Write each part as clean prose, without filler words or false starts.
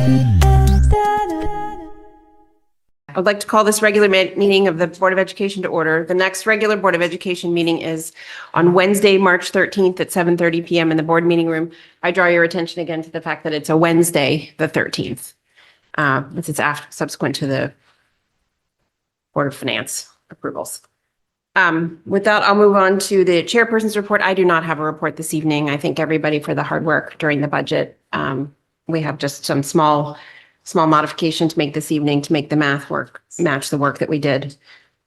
I would like to call this regular meeting of the Board of Education to order. The next regular Board of Education meeting is on Wednesday, March 13th at 7:30 PM in the board meeting room. I draw your attention again to the fact that it's a Wednesday, the 13th. This is after, subsequent to the Board of Finance approvals. With that, I'll move on to the chairperson's report. I do not have a report this evening. I thank everybody for the hard work during the budget. We have just some small modification to make this evening to make the math work, match the work that we did.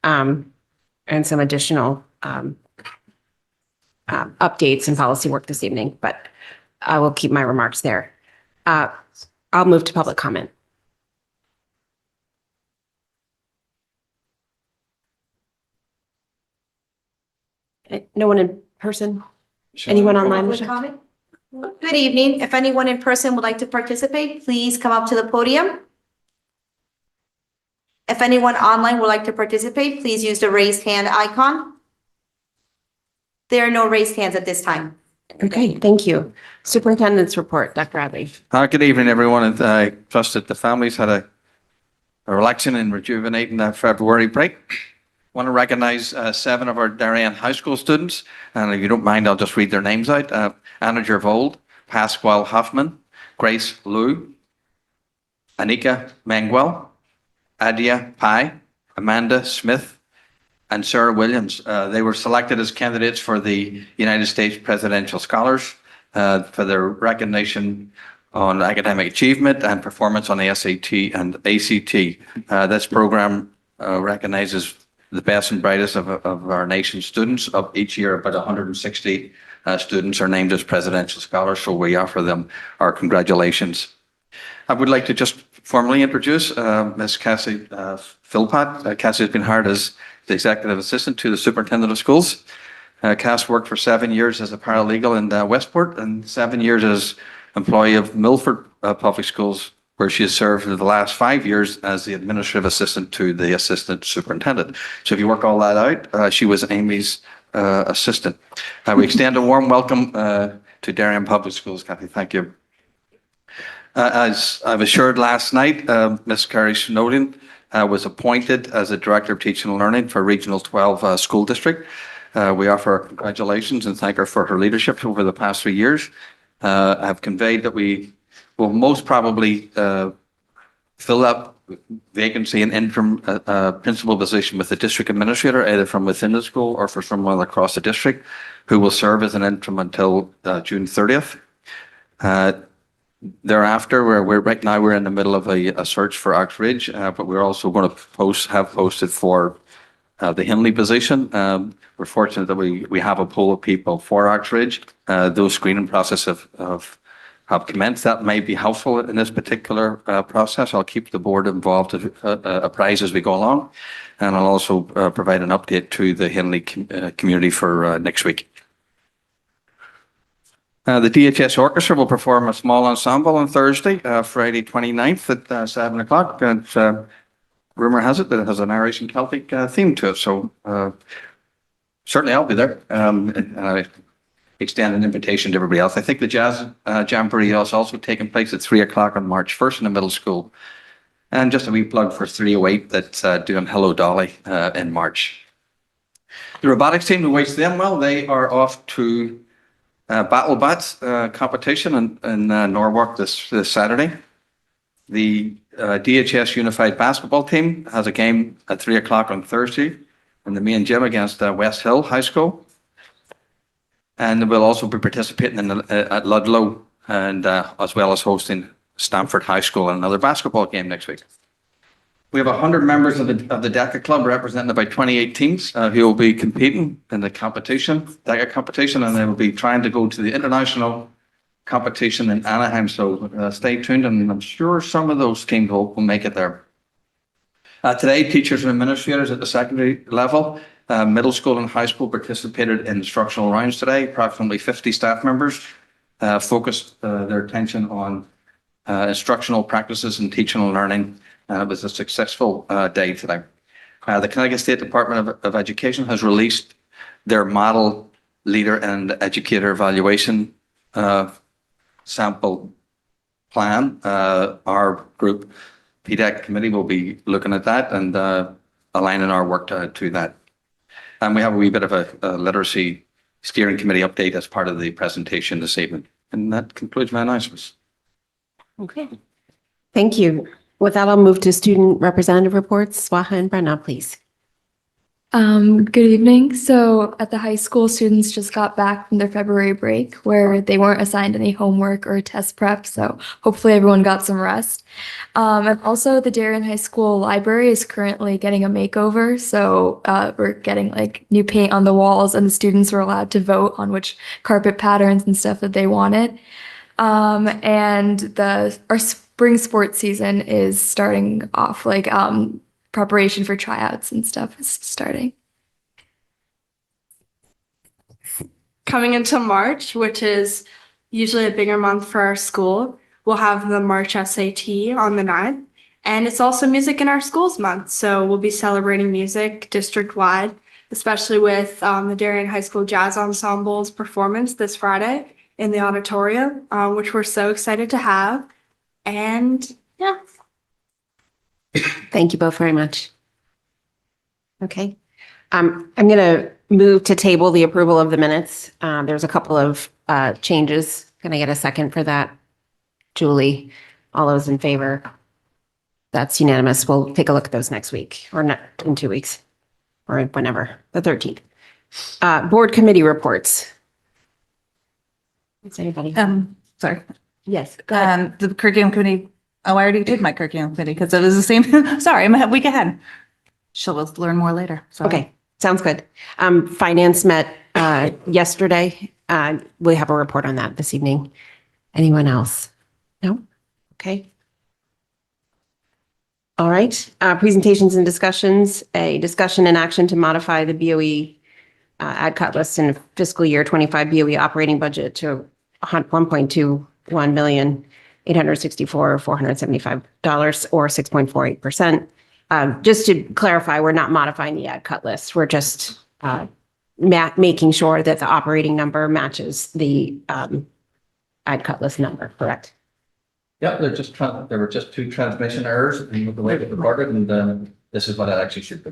And some additional updates and policy work this evening, but I will keep my remarks there. I'll move to public comment. No one in person? Anyone online? Public comment? Good evening. If anyone in person would like to participate, please come up to the podium. If anyone online would like to participate, please use the raised hand icon. There are no raised hands at this time. Okay, thank you. Superintendent's report, Dr. Radley. Good evening, everyone. And I trust that the families had a relaxing and rejuvenating February break. I want to recognize 7 of our Darien High School students. And if you don't mind, I'll just read their names out. Anna Gervold, Pasquale Hoffman, Grace Liu, Anika Manguel, Adia Pai, Amanda Smith, and Sarah Williams. They were selected as candidates for the United States Presidential Scholars for their recognition on academic achievement and performance on the SAT and ACT. This program recognizes the best and brightest of our nation's students. Of each year, about 160 students are named as presidential scholars, so we offer them our congratulations. I would like to just formally introduce Ms. Cassie Philpott. Cassie has been hired as the executive assistant to the superintendent of schools. Cass worked for 7 years as a paralegal in Westport and 7 years as employee of Milford Public Schools, where she has served for the last 5 years as the administrative assistant to the assistant superintendent. So if you work all that out, she was Amy's assistant. We extend a warm welcome to Darien Public Schools, Kathy. Thank you. As I was assured last night, Ms. Carrie Snowden was appointed as the Director of Teaching and Learning for Regional 12 School District. We offer our congratulations and thank her for her leadership over the past 3 years. I've conveyed that we will most probably fill up vacancy in interim principal position with the district administrator, either from within the school or for someone across the district, who will serve as an interim until June 30th. Thereafter, right now we're in the middle of a search for Oxbridge, but we're also going to have posted for the Hindley position. We're fortunate that we have a pool of people for Oxbridge. Those screening processes have commenced. That may be helpful in this particular process. I'll keep the board involved, apprised as we go along, and I'll also provide an update to the Hindley community for next week. The DHS Orchestra will perform a small ensemble on Thursday, Friday 29th at 7 o'clock. And rumor has it that it has an Irish and Celtic theme to it. So certainly I'll be there. And I extend an invitation to everybody else. I think the Jazz Jamboree is also taking place at 3 o'clock on March 1st in the middle school. And just a wee plug for 308 that's doing Hello Dolly in March. The robotics team who waits them well, they are off to Battle Bats competition in Norwalk this Saturday. The DHS Unified Basketball team has a game at 3 o'clock on Thursday in the main gym against West Hill High School. And we'll also be participating at Ludlow and as well as hosting Stamford High School in another basketball game next week. We have 100 members of the DECA Club representing about 28 teams who will be competing in the competition, DECA competition, and they will be trying to go to the international competition in Anaheim. So stay tuned, and I'm sure some of those teams will make it there. Today, teachers and administrators at the secondary level, middle school and high school participated in instructional rounds today. Approximately 50 staff members focused their attention on instructional practices and teaching and learning. It was a successful day today. The Connecticut State Department of Education has released their model leader and educator evaluation sample plan. Our group, PDEC committee, will be looking at that and aligning our work to that. And we have a wee bit of a literacy steering committee update as part of the presentation this evening. And that concludes my announcements. Okay. Thank you. With that, I'll move to student representative reports. Swaha and Brenna, please. Good evening. So at the high school, students just got back from their February break where they weren't assigned any homework or test prep. So hopefully everyone got some rest. And also the Darien High School library is currently getting a makeover. So we're getting like new paint on the walls and the students were allowed to vote on which carpet patterns and stuff that they wanted. And our spring sports season is starting off preparation for tryouts and stuff is starting. Coming into March, which is usually a bigger month for our school, we'll have the March SAT on the 9th. And it's also Music in Our Schools month. So we'll be celebrating music district-wide, especially with the Darien High School Jazz Ensemble's performance this Friday in the auditorium, which we're so excited to have. And yeah. Thank you both very much. Okay. I'm going to move to table the approval of the minutes. There's a couple of changes. Can I get a second for that? Julie, all those in favor? That's unanimous. We'll take a look at those next week or not in 2 weeks or whenever, the 13th. Board committee reports. Is anybody? Sorry. Yes, go ahead. The curriculum committee. Oh, I already did my curriculum committee because it was the same. Sorry, I'm a week ahead. She'll learn more later. So. Okay, sounds good. Finance met yesterday. We have a report on that this evening. Anyone else? No? Okay. All right, presentations and discussions. A discussion and action to modify the BOE ad cut list in fiscal year 25 BOE operating budget to $1.21 million. $864,475 or 6.48%. Just to clarify, we're not modifying the ad cut list. We're just making sure that the operating number matches the ad cut list number, correct? Yep, there were just 2 transmission errors in the way it recorded, and this is what it actually should be.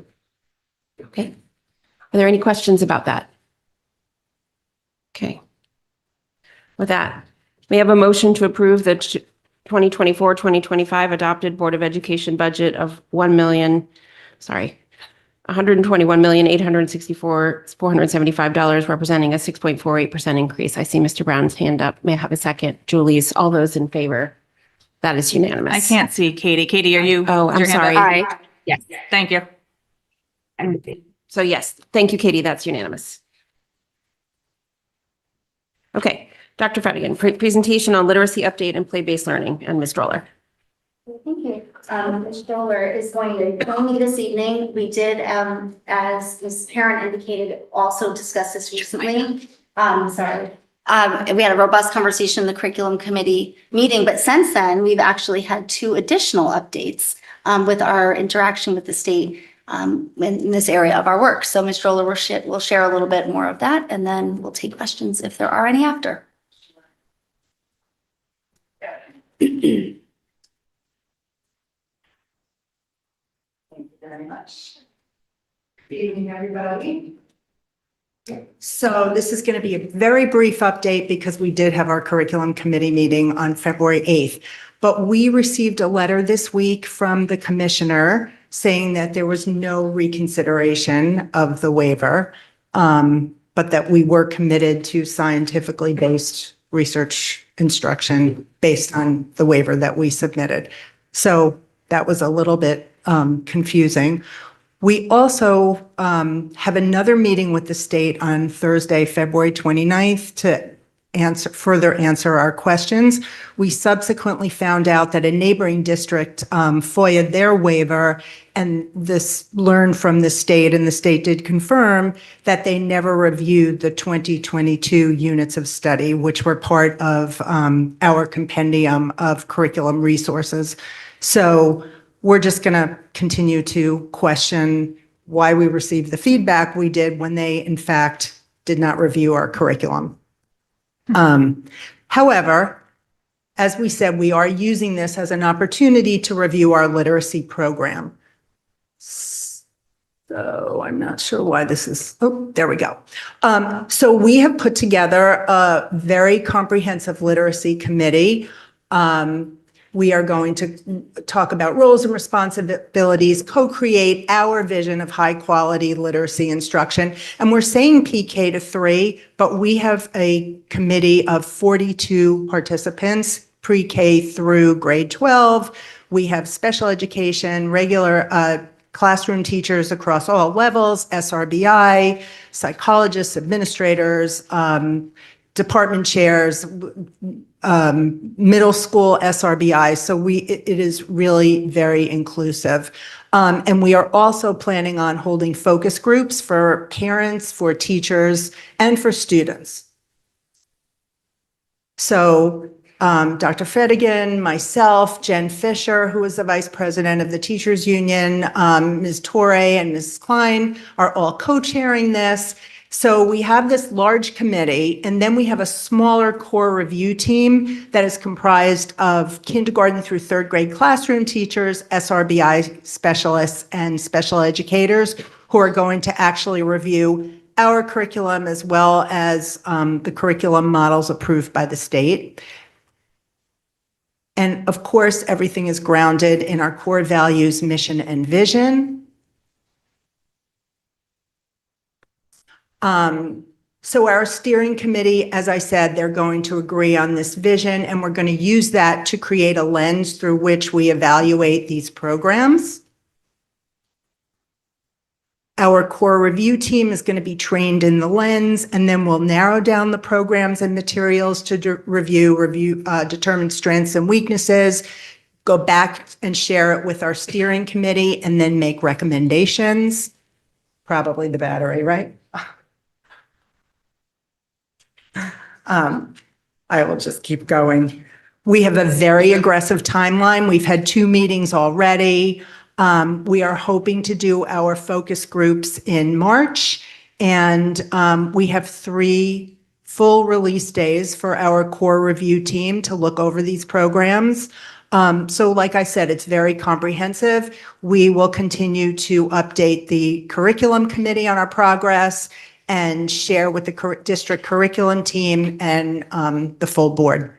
Okay. Are there any questions about that? Okay. With that, we have a motion to approve the 2024-2025 adopted Board of Education budget of $121,864,475, representing a 6.48% increase. I see Mr. Brown's hand up. May I have a second? Julie's, all those in favor? That is unanimous. I can't see Katie. Katie, are you? Oh, I'm your hand up? sorry. Yes. Thank you. So yes, thank you, Katie. That's unanimous. Okay. Dr. Fettigan, presentation on literacy update and play-based learning, and Ms. Stroller. Thank you. Ms. Stoller is going to join me this evening. We did, as Ms. Parent indicated, also discuss this recently. Sorry. We had a robust conversation in the curriculum committee meeting, but since then, we've actually had 2 additional updates with our interaction with the state in this area of our work. So Ms. Stroller will share a little bit more of that, and then we'll take questions if there are any after. Thank you very much. Good evening, everybody. So this is going to be a very brief update because we did have our curriculum committee meeting on February 8th. But we received a letter this week from the commissioner saying that there was no reconsideration of the waiver, but that we were committed to scientifically based research instruction based on the waiver that we submitted. So that was a little bit confusing. We also have another meeting with the state on Thursday, February 29th to further answer our questions. We subsequently found out that a neighboring district FOIA'd their waiver, and this learned from the state, and the state did confirm that they never reviewed the 2022 units of study, which were part of our compendium of curriculum resources. So we're just going to continue to question why we received the feedback we did when they, in fact, did not review our curriculum. However, as we said, we are using this as an opportunity to review our literacy program. So I'm not sure why this is, oh, there we go. So we have put together a very comprehensive literacy committee. We are going to talk about roles and responsibilities, co-create our vision of high-quality literacy instruction. And we're saying PK to 3, but we have a committee of 42 participants, pre-K through grade 12. We have special education, regular classroom teachers across all levels, SRBI, psychologists, administrators, department chairs, middle school SRBI. So it is really very inclusive. And we are also planning on holding focus groups for parents, for teachers, and for students. So Dr. Fedigan, myself, Jen Fisher, who is the vice president of the Teachers Union, Ms. Torre and Ms. Klein are all co-chairing this. So we have this large committee, and then we have a smaller core review team that is comprised of kindergarten through third grade classroom teachers, SRBI specialists, and special educators who are going to actually review our curriculum as well as the curriculum models approved by the state. And of course, everything is grounded in our core values, mission, and vision. So our steering committee, as I said, they're going to agree on this vision, and we're going to use that to create a lens through which we evaluate these programs. Our core review team is going to be trained in the lens, and then we'll narrow down the programs and materials to determine strengths and weaknesses, go back and share it with our steering committee, and then make recommendations. Probably the battery, right? I will just keep going. We have a very aggressive timeline. We've had 2 meetings already. We are hoping to do our focus groups in March, and we have 3 full release days for our core review team to look over these programs. So like I said, it's very comprehensive. We will continue to update the curriculum committee on our progress and share with the district curriculum team and the full board.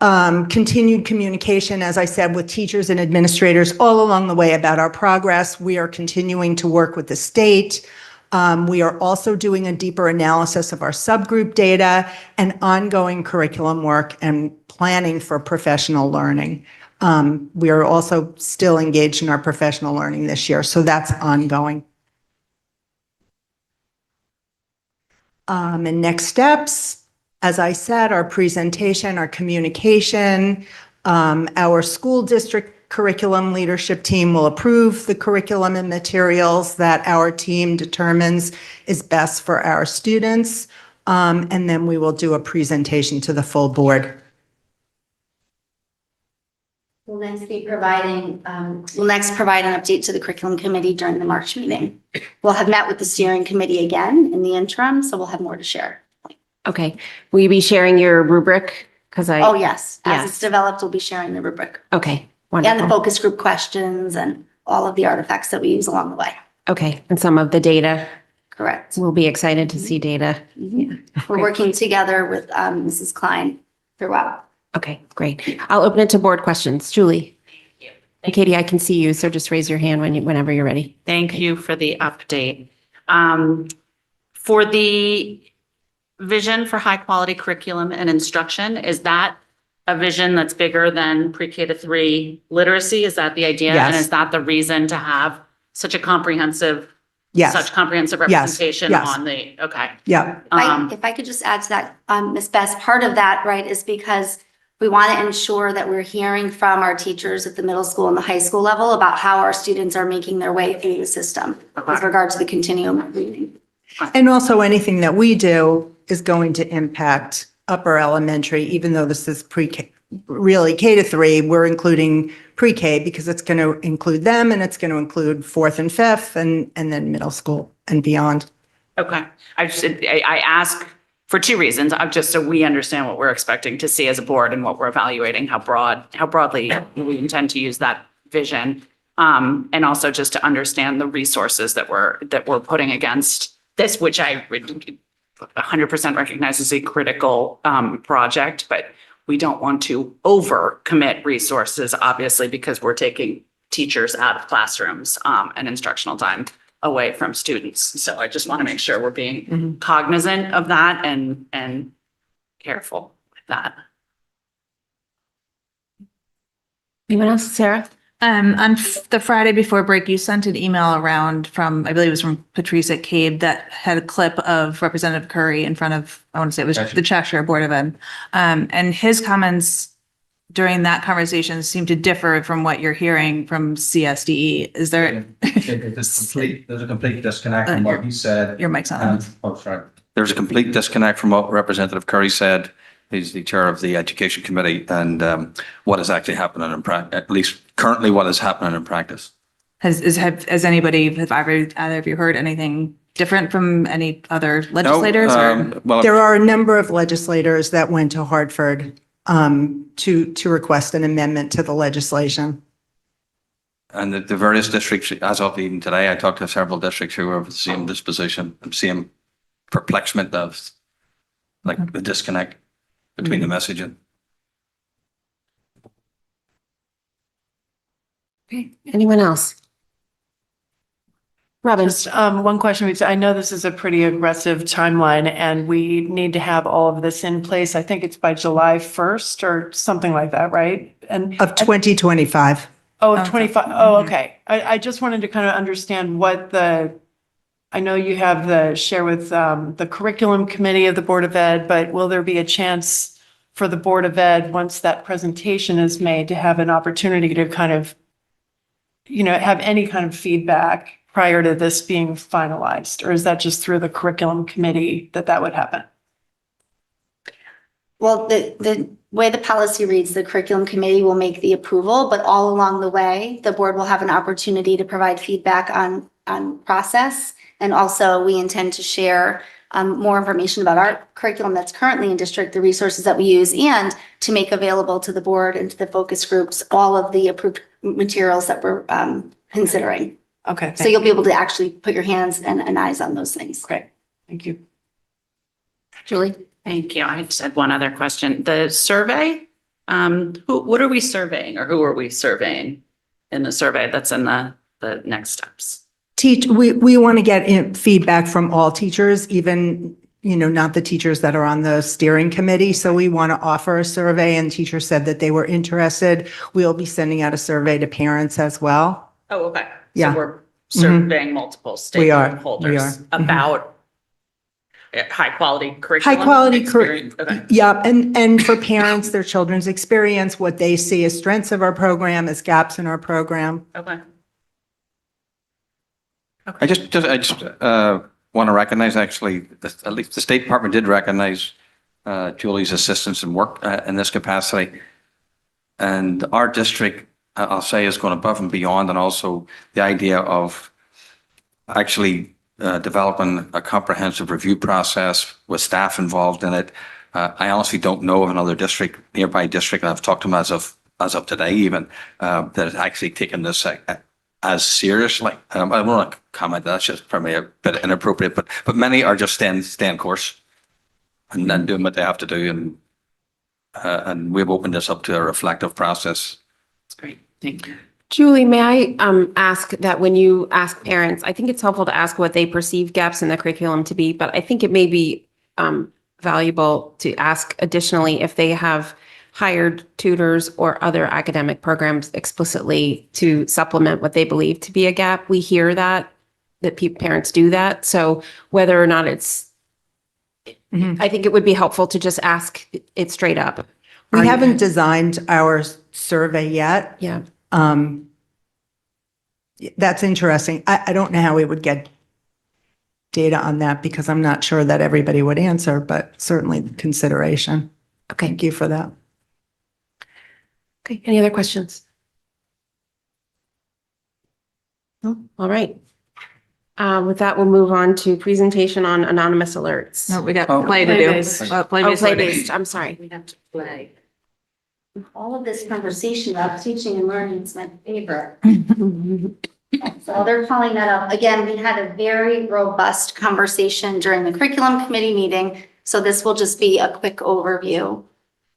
Continued communication, as I said, with teachers and administrators all along the way about our progress. We are continuing to work with the state. We are also doing a deeper analysis of our subgroup data and ongoing curriculum work and planning for professional learning. We are also still engaged in our professional learning this year, so that's ongoing. And next steps, as I said, our presentation, our communication, our school district curriculum leadership team will approve the curriculum and materials that our team determines is best for our students. And then we will do a presentation to the full board. We'll next provide an update to the curriculum committee during the March meeting. We'll have met with the steering committee again in the interim, so we'll have more to share. Okay. Will you be sharing your rubric? Oh, yes. As Yes. it's developed, we'll be sharing the rubric Okay, and the wonderful. focus group questions and all of the artifacts that we use along the way. Okay, and some of the data. Correct. We'll be excited to see data. We're working together with Mrs. Klein throughout. Okay, great. I'll open it to board questions. Julie? And Katie, I can see you, so just raise your hand whenever you're ready. Thank you for the update. For the vision for high quality curriculum and instruction, is that a vision that's bigger than pre-K to 3 literacy? Is that the idea? Yes. And is that the reason to have such comprehensive Yes, representation yes. on the, okay. yeah, If I could just add to that, Ms. Best, part of that, right, is because we want to ensure that we're hearing from our teachers at the middle school and the high school level about how our students are making their way through the system with regard to the continuum of reading. and also anything that we do is going to impact upper elementary, even though this is pre-K, really K to 3, we're including pre-K because it's going to include them and it's going to include 4th and 5th and then middle school and beyond. Okay. I ask for two reasons. Just so we understand what we're expecting to see as a board and what we're evaluating, how broadly we intend to use that vision. And also just to understand the resources that we're putting against this, which I 100% recognize as a critical project, but we don't want to overcommit resources, obviously, because we're taking teachers out of classrooms and instructional time away from students. So I just want to make sure we're being cognizant of that and careful with that. Anyone else? Sarah? The Friday before break, you sent an email around from, I believe it was from Patrice at CABE, that had a clip of Representative Curry in front of, I want to say it was the Cheshire Board of Ed. And his comments during that conversation seem to differ from what you're hearing from CSDE. Is there? There's a complete disconnect from what he said. Your mic's on. Oh, sorry. There's a complete disconnect from what Representative Curry said. He's the chair of the Education Committee, and what is actually happening in practice, at least currently what is happening in practice. Has anybody, have either of you heard anything different from any other legislators? Well, There are a number of legislators that went to Hartford to request an amendment to the legislation. and the various districts, as of even today, I talked to several districts who are of the same disposition, and same perplexement of like the disconnect between the messaging. Okay, anyone else? Robin? Just one question. I know this is a pretty aggressive timeline and we need to have all of this in place. I think it's by July 1st or something like that, right? And Of 2025. oh, 25. Oh, okay. I just wanted to kind of understand I know you have the share with the curriculum committee of the Board of Ed, but will there be a chance for the Board of Ed, once that presentation is made, to have an opportunity to kind of, have any kind of feedback prior to this being finalized? Or is that just through the curriculum committee that would happen? Well, the way the policy reads, the curriculum committee will make the approval, but all along the way, the board will have an opportunity to provide feedback on process. And also we intend to share more information about our curriculum that's currently in district, the resources that we use, and to make available to the board and to the focus groups all of the approved materials that we're considering. Okay. So you'll be able to actually put your hands and eyes on those things. Great. Thank you. Julie? Thank you. I just had one other question. The survey, what are we surveying, or who are we surveying in the survey that's in the next steps? We want to get feedback from all teachers, even, not the teachers that are on the steering committee. So we want to offer a survey, and teachers said that they were interested. We'll be sending out a survey to parents as well. Oh, okay. Yeah. So we're surveying multiple We are. stakeholders Mhm. about high quality curriculum. High quality experience. Okay. Yep. And for parents, their children's experience, what they see as strengths of our program, as gaps in our program. Okay. I just want to recognize, actually, at least the State Department did recognize Julie's assistance and work in this capacity. And our district, I'll say, is going above and beyond, and also the idea of actually developing a comprehensive review process with staff involved in it. I honestly don't know of another nearby district, and I've talked to them as of today even, that has actually taken this as seriously. I want to comment, that's just probably a bit inappropriate, but many are just staying course and then doing what they have to do. And we've opened this up to a reflective process. That's great. Thank you. Julie, may I ask that when you ask parents, I think it's helpful to ask what they perceive gaps in the curriculum to be, but I think it may be valuable to ask additionally if they have hired tutors or other academic programs explicitly to supplement what they believe to be a gap. We hear that parents do that. So whether or not I think it would be helpful to just ask it straight up. We haven't designed our survey yet. Yeah. That's interesting. I don't know how we would get data on that because I'm not sure that everybody would answer, but certainly consideration. Okay. Thank you for that. Okay. Any other questions? No? All right. With that, we'll move on to presentation on anonymous alerts. No, we got Oh. play to do. Play-based. Play-based learning. Play-based, I'm sorry. We have to play. All of this conversation about teaching and learning is my favorite. So they're calling that up. Again, we had a very robust conversation during the curriculum committee meeting. So this will just be a quick overview.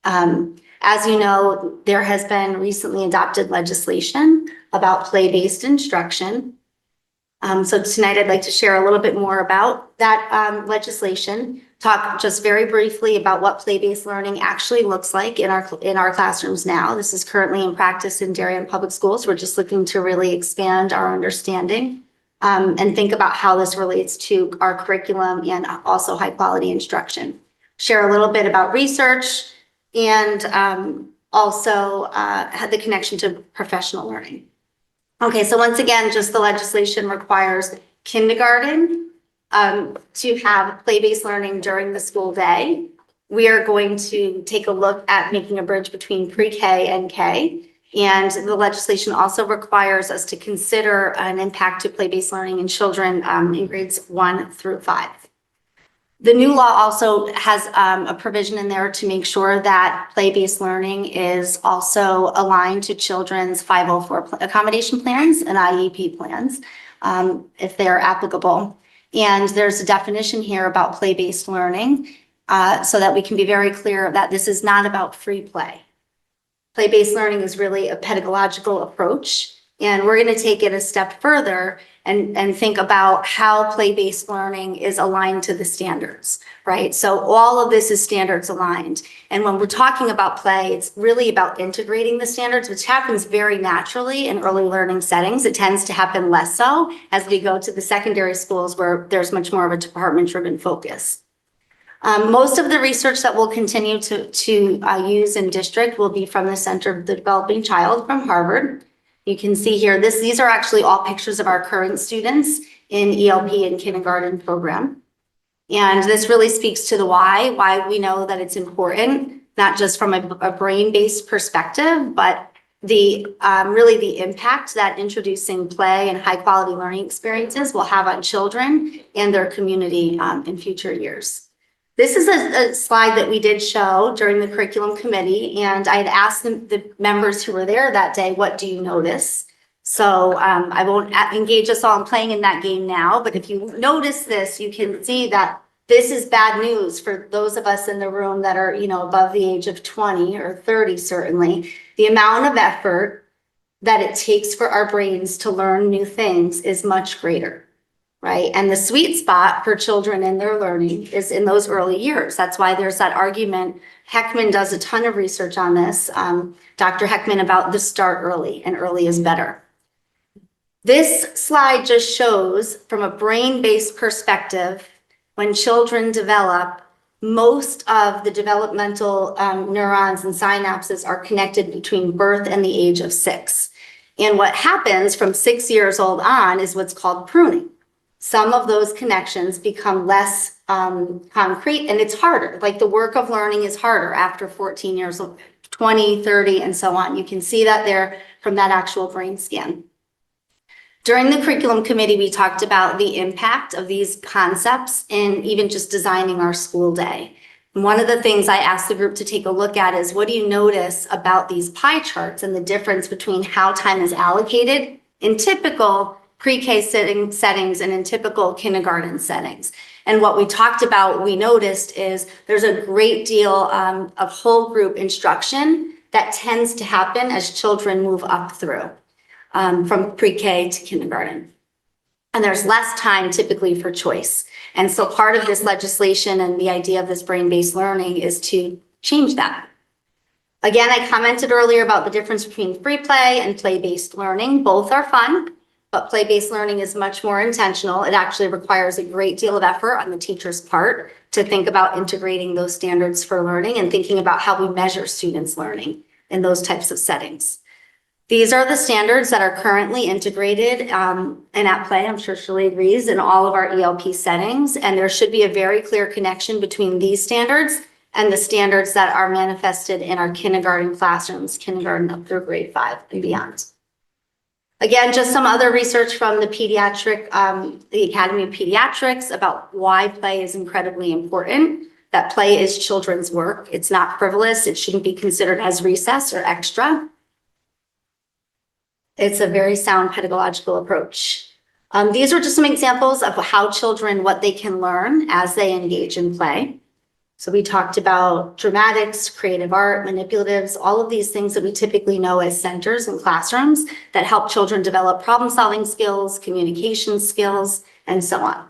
As you know, there has been recently adopted legislation about play-based instruction. So tonight I'd like to share a little bit more about that legislation, talk just very briefly about what play-based learning actually looks like in our classrooms now. This is currently in practice in Darien Public Schools. We're just looking to really expand our understanding and think about how this relates to our curriculum and also high-quality instruction. Share a little bit about research and also had the connection to professional learning. Okay, so once again, just the legislation requires kindergarten to have play-based learning during the school day. We are going to take a look at making a bridge between pre-K and K. And the legislation also requires us to consider an impact to play-based learning in children in grades 1 through 5. The new law also has a provision in there to make sure that play-based learning is also aligned to children's 504 accommodation plans and IEP plans, if they're applicable. And there's a definition here about play-based learning so that we can be very clear that this is not about free play. Play-based learning is really a pedagogical approach, and we're going to take it a step further and think about how play-based learning is aligned to the standards, right? So all of this is standards aligned. And when we're talking about play, it's really about integrating the standards, which happens very naturally in early learning settings. It tends to happen less so as we go to the secondary schools where there's much more of a department-driven focus. Most of the research that we'll continue to use in district will be from the Center of the Developing Child from Harvard. You can see here, these are actually all pictures of our current students in ELP and kindergarten program. And this really speaks to the why we know that it's important, not just from a brain-based perspective, but really the impact that introducing play and high-quality learning experiences will have on children and their community in future years. This is a slide that we did show during the curriculum committee, and I had asked the members who were there that day, what do you notice? So I won't engage us all in playing in that game now, but if you notice this, you can see that this is bad news for those of us in the room that are, above the age of 20 or 30, certainly. The amount of effort that it takes for our brains to learn new things is much greater. Right. And the sweet spot for children in their learning is in those early years. That's why there's that argument. Heckman does a ton of research on this, Dr. Heckman, about the start early, and early is better. This slide just shows from a brain-based perspective, when children develop, most of the developmental neurons and synapses are connected between birth and the age of 6. And what happens from 6 years old on is what's called pruning. Some of those connections become less concrete, and it's harder. Like the work of learning is harder after 14 years old, 20, 30, and so on. You can see that there from that actual brain scan. During the curriculum committee, we talked about the impact of these concepts in even just designing our school day. And one of the things I asked the group to take a look at is, what do you notice about these pie charts and the difference between how time is allocated in typical pre-K settings and in typical kindergarten settings? And what we talked about, we noticed is there's a great deal of whole group instruction that tends to happen as children move up through from pre-K to kindergarten. And there's less time typically for choice. And so part of this legislation and the idea of this brain-based learning is to change that. Again, I commented earlier about the difference between free play and play-based learning. Both are fun, but play-based learning is much more intentional. It actually requires a great deal of effort on the teacher's part to think about integrating those standards for learning and thinking about how we measure students' learning in those types of settings. These are the standards that are currently integrated and at play, I'm sure Shirley agrees, in all of our ELP settings. And there should be a very clear connection between these standards and the standards that are manifested in our kindergarten classrooms, kindergarten up through grade 5 and beyond. Again, just some other research from the the Academy of Pediatrics about why play is incredibly important. That play is children's work. It's not frivolous. It shouldn't be considered as recess or extra. It's a very sound pedagogical approach. These are just some examples of how children, what they can learn as they engage in play. So we talked about dramatics, creative art, manipulatives, all of these things that we typically know as centers in classrooms that help children develop problem-solving skills, communication skills, and so on.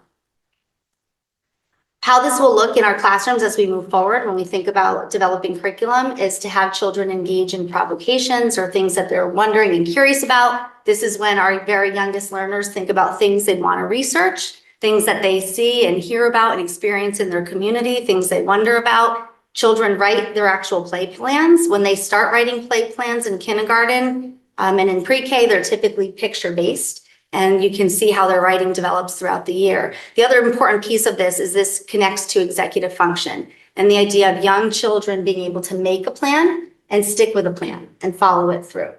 How this will look in our classrooms as we move forward when we think about developing curriculum is to have children engage in provocations or things that they're wondering and curious about. This is when our very youngest learners think about things they want to research, things that they see and hear about and experience in their community, things they wonder about. Children write their actual play plans. When they start writing play plans in kindergarten and in pre-K, they're typically picture-based. And you can see how their writing develops throughout the year. The other important piece of this is this connects to executive function and the idea of young children being able to make a plan and stick with a plan and follow it through.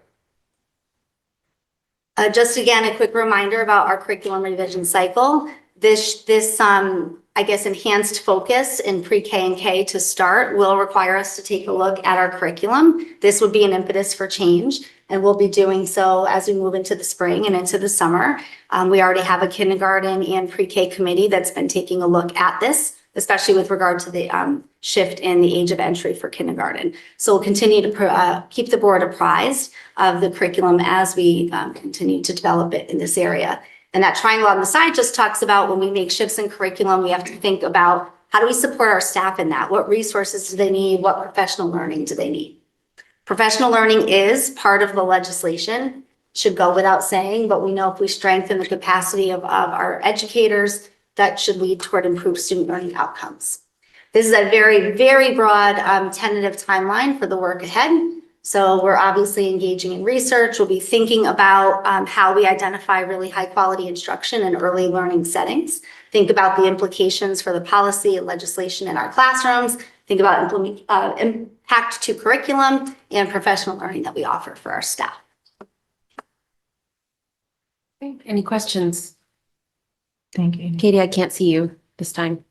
Just again, a quick reminder about our curriculum revision cycle. This I guess, enhanced focus in pre-K and K to start will require us to take a look at our curriculum. This would be an impetus for change, and we'll be doing so as we move into the spring and into the summer. We already have a kindergarten and pre-K committee that's been taking a look at this, especially with regard to the shift in the age of entry for kindergarten. So we'll continue to keep the board apprised of the curriculum as we continue to develop it in this area. And that triangle on the side just talks about when we make shifts in curriculum, we have to think about how do we support our staff in that? What resources do they need? What professional learning do they need? Professional learning is part of the legislation, should go without saying, but we know if we strengthen the capacity of our educators, that should lead toward improved student learning outcomes. This is a very, very broad tentative timeline for the work ahead. So we're obviously engaging in research. We'll be thinking about how we identify really high quality instruction in early learning settings. Think about the implications for the policy and legislation in our classrooms. Think about impact to curriculum and professional learning that we offer for our staff. Any questions? Thank you. Katie, I can't see you this time.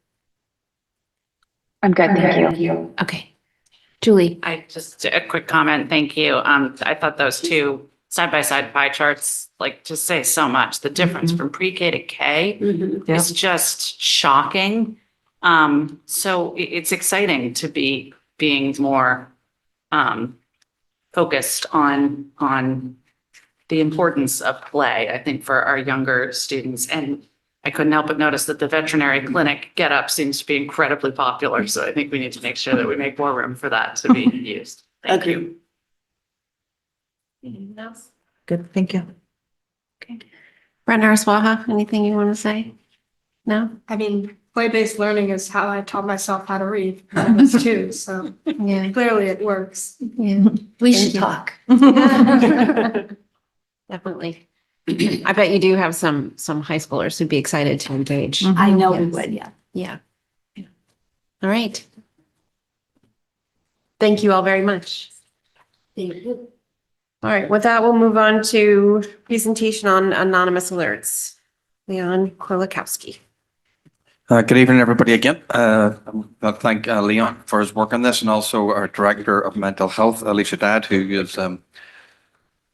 I'm good, thank you. Okay. Julie? Just a quick comment. Thank you. I thought those two side-by-side pie charts, like, just say so much. The difference from pre-K to K is just shocking. So it's exciting to be being more focused on the importance of play, I think, for our younger students. And I couldn't help but notice that the veterinary clinic Get Up seems to be incredibly popular. So I think we need to make sure that we make more room for that to be used. Thank you. Anything else? Good, thank you. Brenda Arswaha, anything you want to say? No? I mean, play-based learning is how I taught myself how to read when I was 2, so Yeah. clearly it works. Yeah. We should you. talk. Definitely. I bet you do have some high schoolers who'd be excited to engage. I know we Yes. would, yeah. Yeah. All right. Thank you all very much. Thank you. All right, with that, we'll move on to presentation on anonymous alerts. Leon Korlikowski. Good evening, everybody, again. I'd like to thank Leon for his work on this, and also our Director of Mental Health, Alicia Dad, who is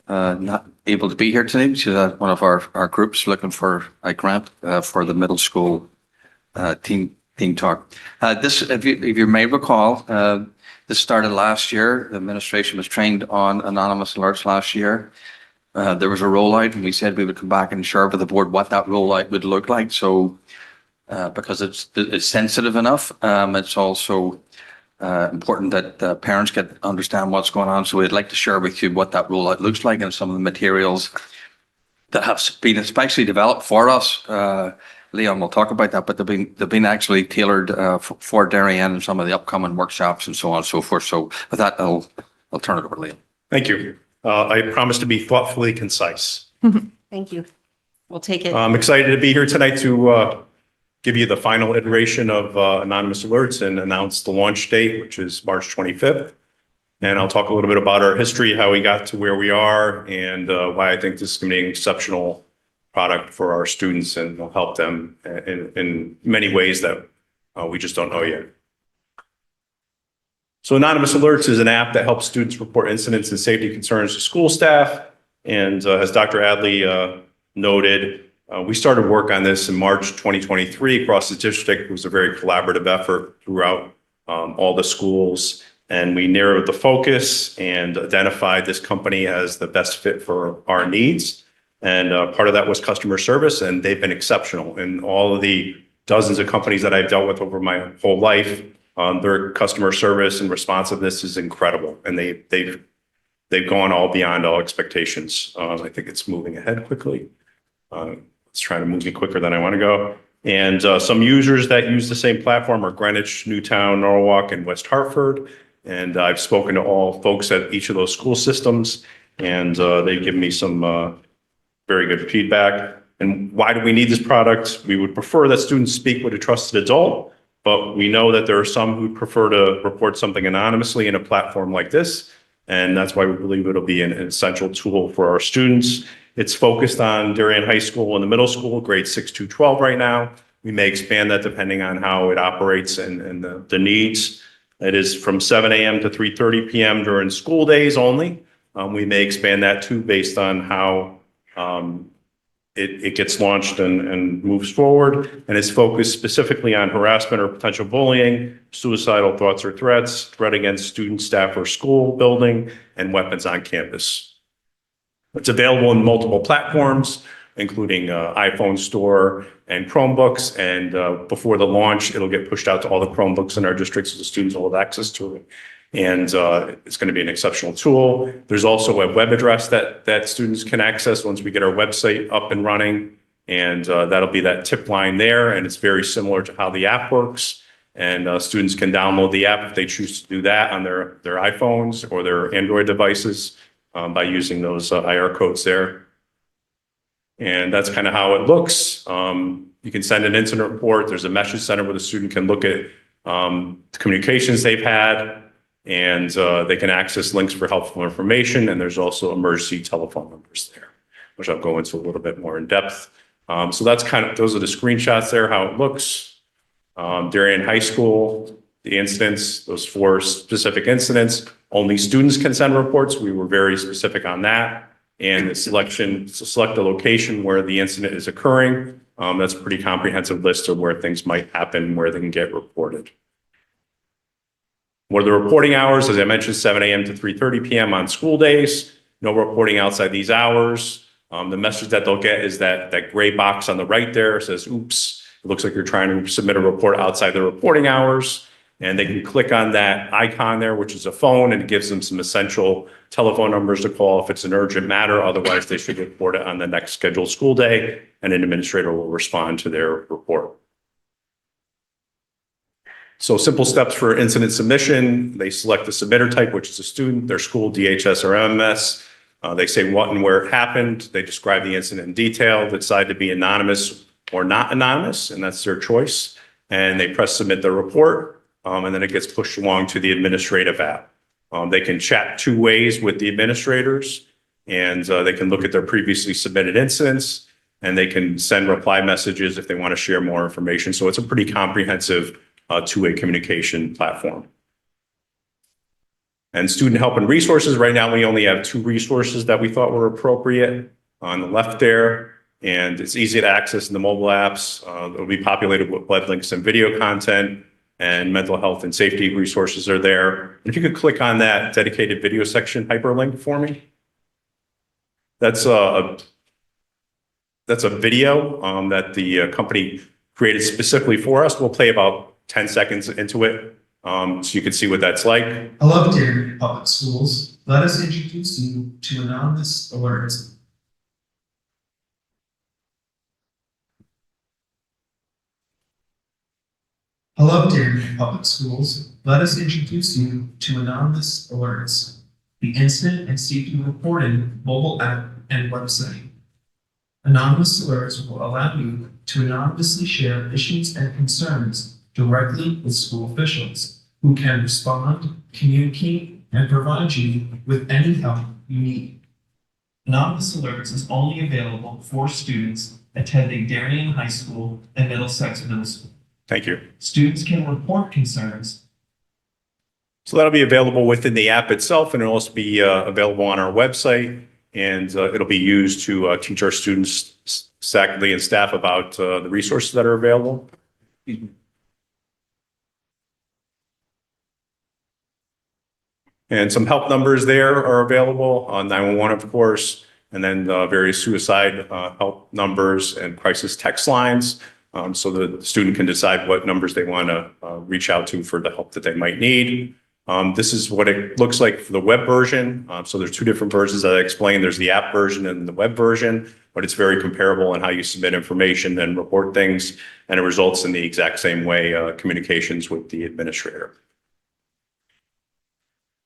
not able to be here today. She's at one of our groups looking for a grant for the middle school teen talk. This, if you may recall, this started last year. The administration was trained on anonymous alerts last year. There was a rollout, and we said we would come back and share with the board what that rollout would look like. So, because it's sensitive enough, it's also important that parents understand what's going on. So we'd like to share with you what that rollout looks like and some of the materials that have been especially developed for us. Leon will talk about that, but they've been actually tailored for Darien and some of the upcoming workshops and so on and so forth. So with that, I'll turn it over to Leon. Thank you. I promise to be thoughtfully concise. Thank you. We'll take it. I'm excited to be here tonight to give you the final iteration of anonymous alerts and announce the launch date, which is March 25th. And I'll talk a little bit about our history, how we got to where we are, and why I think this is going to be an exceptional product for our students and will help them in many ways that we just don't know yet. So Anonymous Alerts is an app that helps students report incidents and safety concerns to school staff. And as Dr. Adley noted, we started work on this in March 2023 across the district. It was a very collaborative effort throughout all the schools. And we narrowed the focus and identified this company as the best fit for our needs. And part of that was customer service, and they've been exceptional. In all of the dozens of companies that I've dealt with over my whole life, their customer service and responsiveness is incredible. And they've gone all beyond all expectations. I think it's moving ahead quickly. It's trying to move me quicker than I want to go. And some users that use the same platform are Greenwich, Newtown, Norwalk, and West Hartford. And I've spoken to all folks at each of those school systems, and they've given me some very good feedback. And why do we need this product? We would prefer that students speak with a trusted adult, but we know that there are some who prefer to report something anonymously in a platform like this. And that's why we believe it'll be an essential tool for our students. It's focused on Darien High School and the middle school, grades 6 to 12 right now. We may expand that depending on how it operates and the needs. It is from 7 a.m. to 3:30 p.m. during school days only. We may expand that too based on how it gets launched and moves forward. And it's focused specifically on harassment or potential bullying, suicidal thoughts or threats, threat against student, staff, or school building, and weapons on campus. It's available in multiple platforms, including iPhone Store and Chromebooks. And before the launch, it'll get pushed out to all the Chromebooks in our district so the students will have access to it. And it's going to be an exceptional tool. There's also a web address that students can access once we get our website up and running. And that'll be that tip line there. And it's very similar to how the app works. And students can download the app if they choose to do that on their iPhones or their Android devices by using those IR codes there. And that's kind of how it looks. You can send an incident report. There's a message center where the student can look at the communications they've had, and they can access links for helpful information. And there's also emergency telephone numbers there, which I'll go into a little bit more in depth. So that's those are the screenshots there, how it looks. Darien High School, the incidents, those 4 specific incidents, only students can send reports. We were very specific on that. And the selection to select the location where the incident is occurring. That's a pretty comprehensive list of where things might happen, where they can get reported. What are the reporting hours? As I mentioned, 7 a.m. to 3:30 p.m. on school days. No reporting outside these hours. The message that they'll get is that gray box on the right there says, oops, it looks like you're trying to submit a report outside the reporting hours. And they can click on that icon there, which is a phone, and it gives them some essential telephone numbers to call if it's an urgent matter. Otherwise, they should report it on the next scheduled school day, and an administrator will respond to their report. So simple steps for incident submission. They select the submitter type, which is a student, their school, DHS, or MMS. They say what and where it happened. They describe the incident in detail, decide to be anonymous or not anonymous, and that's their choice. And they press submit their report. And then it gets pushed along to the administrative app. They can chat 2 ways with the administrators, and they can look at their previously submitted incidents, and they can send reply messages if they want to share more information. So it's a pretty comprehensive 2-way communication platform. And student help and resources. Right now, we only have 2 resources that we thought were appropriate on the left there. And it's easy to access in the mobile apps. It'll be populated with web links and video content. And mental health and safety resources are there. If you could click on that dedicated video section hyperlink for me. That's a video that the company created specifically for us. We'll play about 10 seconds into it so you can see what that's like. Hello, Darien Public Schools. Let us introduce you to Anonymous Alerts. Hello, Darien Public Schools. Let us introduce you to Anonymous Alerts, the incident and safety reporting mobile app and website. Anonymous Alerts will allow you to anonymously share issues and concerns directly with school officials who can respond, communicate, and provide you with any help you need. Anonymous Alerts is only available for students attending Darien High School and Middlesex Middle School. Thank you. Students can report concerns. So that'll be available within the app itself, and it'll also be available on our website. And it'll be used to teach our students, faculty, and staff about the resources that are available. And some help numbers there are available on 911, of course, and then various suicide help numbers and crisis text lines. So the student can decide what numbers they want to reach out to for the help that they might need. This is what it looks like for the web version. So there's two different versions that I explained. There's the app version and the web version, but it's very comparable in how you submit information and report things, and it results in the exact same way communications with the administrator.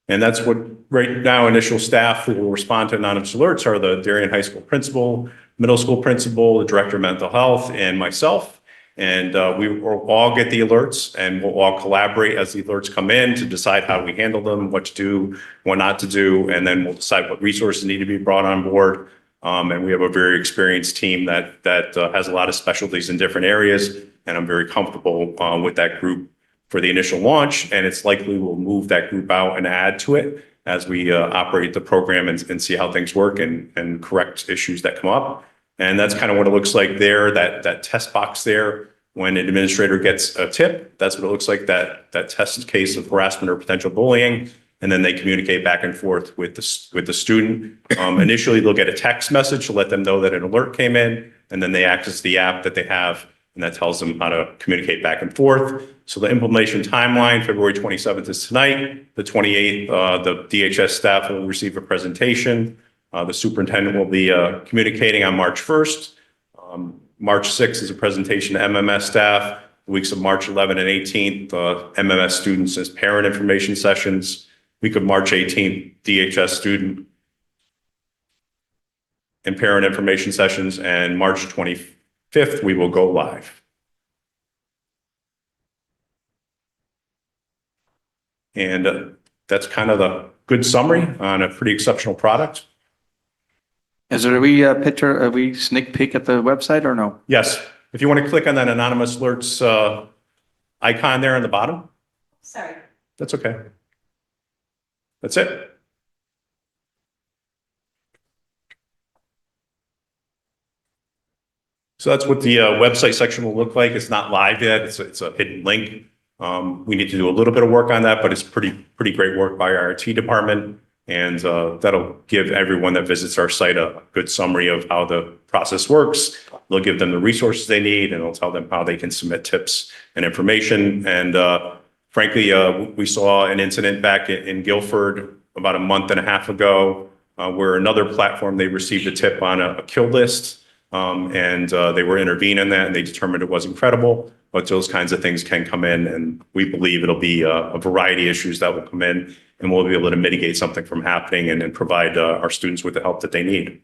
And that's what right now initial staff who will respond to anonymous alerts are the Darien High School principal, middle school principal, the director of mental health, and myself. And we will all get the alerts, and we'll all collaborate as the alerts come in to decide how we handle them, what to do, what not to do, and then we'll decide what resources need to be brought on board. And we have a very experienced team that has a lot of specialties in different areas, and I'm very comfortable with that group for the initial launch, and it's likely we'll move that group out and add to it as we operate the program and see how things work and correct issues that come up. And that's kind of what it looks like there, that test box there. When an administrator gets a tip, that's what it looks like, that test case of harassment or potential bullying. And then they communicate back and forth with the student. Initially, they'll get a text message to let them know that an alert came in, and then they access the app that they have, and that tells them how to communicate back and forth. So the implementation timeline, February 27th is tonight. The 28th, the DHS staff will receive a presentation. The superintendent will be communicating on March 1st. March 6th is a presentation to MMS staff. The weeks of March 11th and 18th, MMS students as parent information sessions. Week of March 18th, DHS student and parent information sessions. And March 25th, we will go live. And that's kind of the good summary on a pretty exceptional product. Is there a wee sneak peek at the website or no? Yes. If you want to click on that anonymous alerts icon there on the bottom. Sorry. That's okay. That's it. So that's what the website section will look like. It's not live yet. It's a hidden link. We need to do a little bit of work on that, but it's pretty great work by our IT department. And that'll give everyone that visits our site a good summary of how the process works. They'll give them the resources they need, and it'll tell them how they can submit tips and information. And frankly, we saw an incident back in Guilford about a month and a half ago where another platform, they received a tip on a kill list. And they were intervening in that, and they determined it wasn't credible. But those kinds of things can come in, and we believe it'll be a variety of issues that will come in, and we'll be able to mitigate something from happening and provide our students with the help that they need.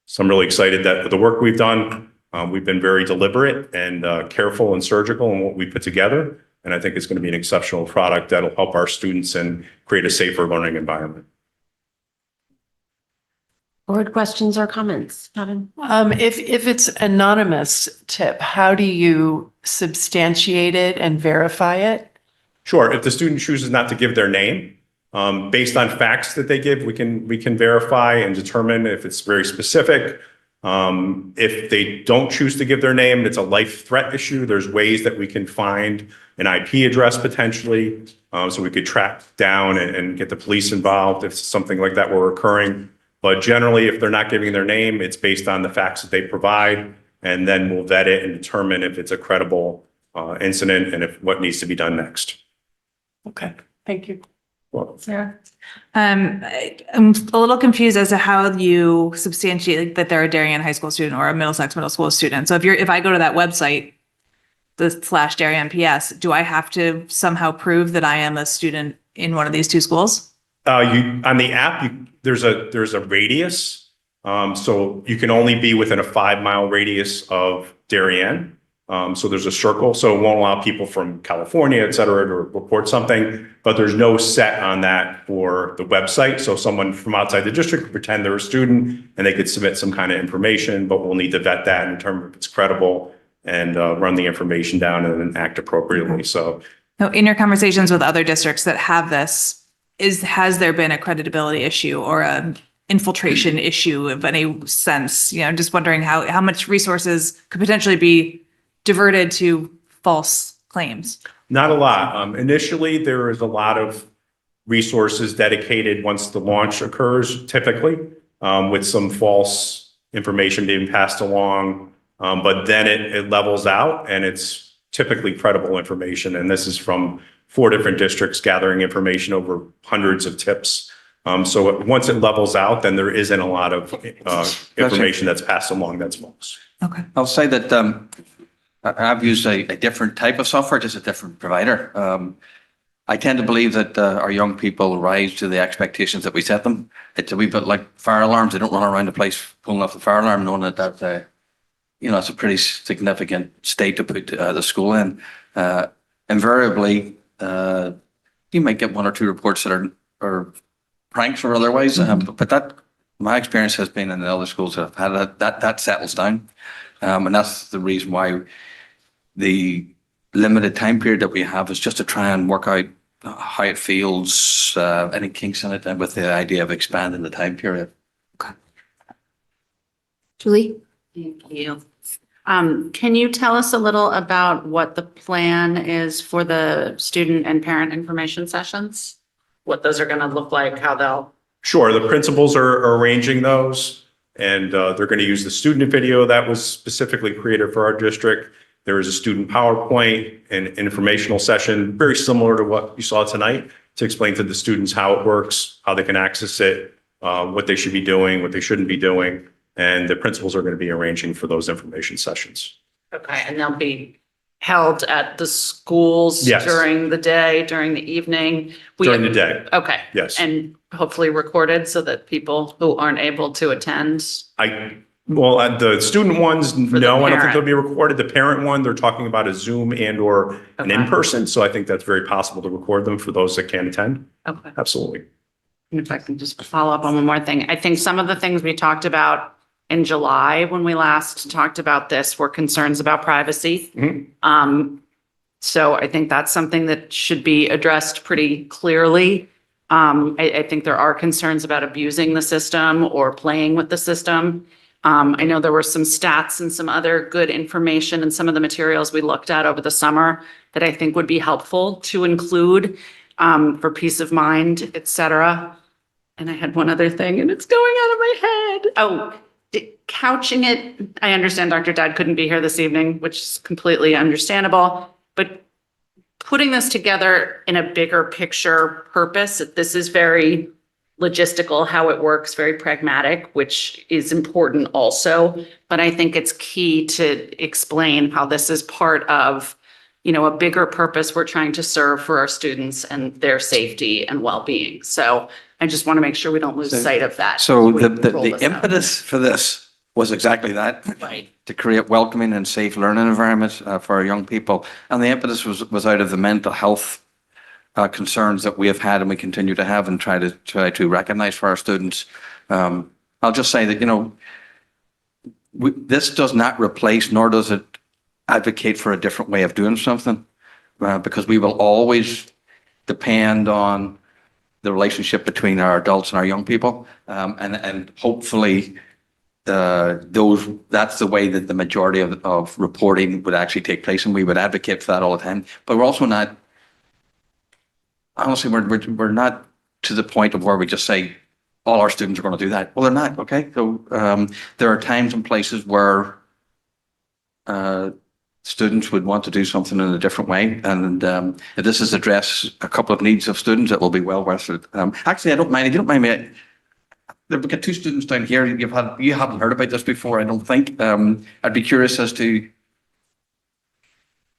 So I'm really excited that with the work we've done, we've been very deliberate and careful and surgical in what we put together. And I think it's going to be an exceptional product that'll help our students and create a safer learning environment. Board questions or comments, Kevin? If it's anonymous tip, how do you substantiate it and verify it? Sure. If the student chooses not to give their name, based on facts that they give, we can verify and determine if it's very specific. If they don't choose to give their name, it's a life threat issue. There's ways that we can find an IP address potentially, so we could track down and get the police involved if something like that were occurring. But generally, if they're not giving their name, it's based on the facts that they provide, and then we'll vet it and determine if it's a credible incident and if what needs to be done next. Okay, thank you. Well, Sarah? I'm a little confused as to how you substantiate that they're a Darien High School student or a Middlesex Middle School student. So if I go to that website, the /Darien PS, do I have to somehow prove that I am a student in one of these two schools? on the app, there's a radius. So you can only be within a 5-mile radius of Darien. So there's a circle, so it won't allow people from California, et cetera, to report something, but there's no set on that for the website. So someone from outside the district could pretend they're a student and they could submit some kind of information, but we'll need to vet that and determine if it's credible and run the information down and then act appropriately. So Now, in your conversations with other districts that have this, has there been a creditability issue or a infiltration issue of any sense? Just wondering how much resources could potentially be diverted to false claims. not a lot. Initially, there is a lot of resources dedicated once the launch occurs, typically, with some false information being passed along. But then it levels out and it's typically credible information. And this is from 4 different districts gathering information over hundreds of tips. So once it levels out, then there isn't a lot of information that's passed along that's false. Okay. I'll say that I've used a different type of software, just a different provider. I tend to believe that our young people rise to the expectations that we set them. It's a wee bit like fire alarms. They don't run around the place pulling off the fire alarm, knowing that it's a pretty significant state to put the school in. Invariably, you might get 1 or 2 reports that are pranks or otherwise, but that my experience has been in the other schools that have had that settles down, and that's the reason why the limited time period that we have is just to try and work out how it feels, any kinks in it, and with the idea of expanding the time period. Julie? Thank you. Can you tell us a little about what the plan is for the student and parent information sessions? What those are going to look like, how they'll... Sure, the principals are arranging those, and they're going to use the student video that was specifically created for our district. There is a student PowerPoint and informational session, very similar to what you saw tonight, to explain to the students how it works, how they can access it, what they should be doing, what they shouldn't be doing. And the principals are going to be arranging for those information sessions. Okay, and they'll be held at the schools Yes. during the day, during the evening? During the day, Okay. yes. And hopefully recorded so that people who aren't able to attend. The student ones, the no, I don't think parent. they'll be recorded. The parent one, they're talking about a Zoom and or an Okay. in-person. So I think that's very possible to record them for those that can attend. Okay. Absolutely. And if I can just follow up on one more thing, I think some of the things we talked about in July, when we last talked about this, were concerns about privacy. Mhm. So I think that's something that should be addressed pretty clearly. I think there are concerns about abusing the system or playing with the system. I know there were some stats and some other good information in some of the materials we looked at over the summer that I think would be helpful to include for peace of mind, et cetera. And I had one other thing and it's going out of my head. Oh, couching it. I understand Dr. Dad couldn't be here this evening, which is completely understandable, but putting this together in a bigger picture purpose, this is very logistical, how it works, very pragmatic, which is important also. But I think it's key to explain how this is part of, a bigger purpose we're trying to serve for our students and their safety and well-being. So I just want to make sure we don't lose sight of that. So as we the roll this out. impetus for this was exactly that. Right. To create welcoming and safe learning environments for our young people. And the impetus was out of the mental health concerns that we have had and we continue to have and try to recognize for our students. I'll just say that, this does not replace, nor does it advocate for a different way of doing something, because we will always depend on the relationship between our adults and our young people. And hopefully, that's the way that the majority of reporting would actually take place, and we would advocate for that all the time. But we're also not, honestly, we're not to the point of where we just say all our students are going to do that. Well, they're not. Okay, so there are times and places where students would want to do something in a different way, and if this is address a couple of needs of students, it will be well worth it. Actually, I don't mind. If you don't mind me. We've got 2 students down here. You haven't heard about this before, I don't think. I'd be curious as to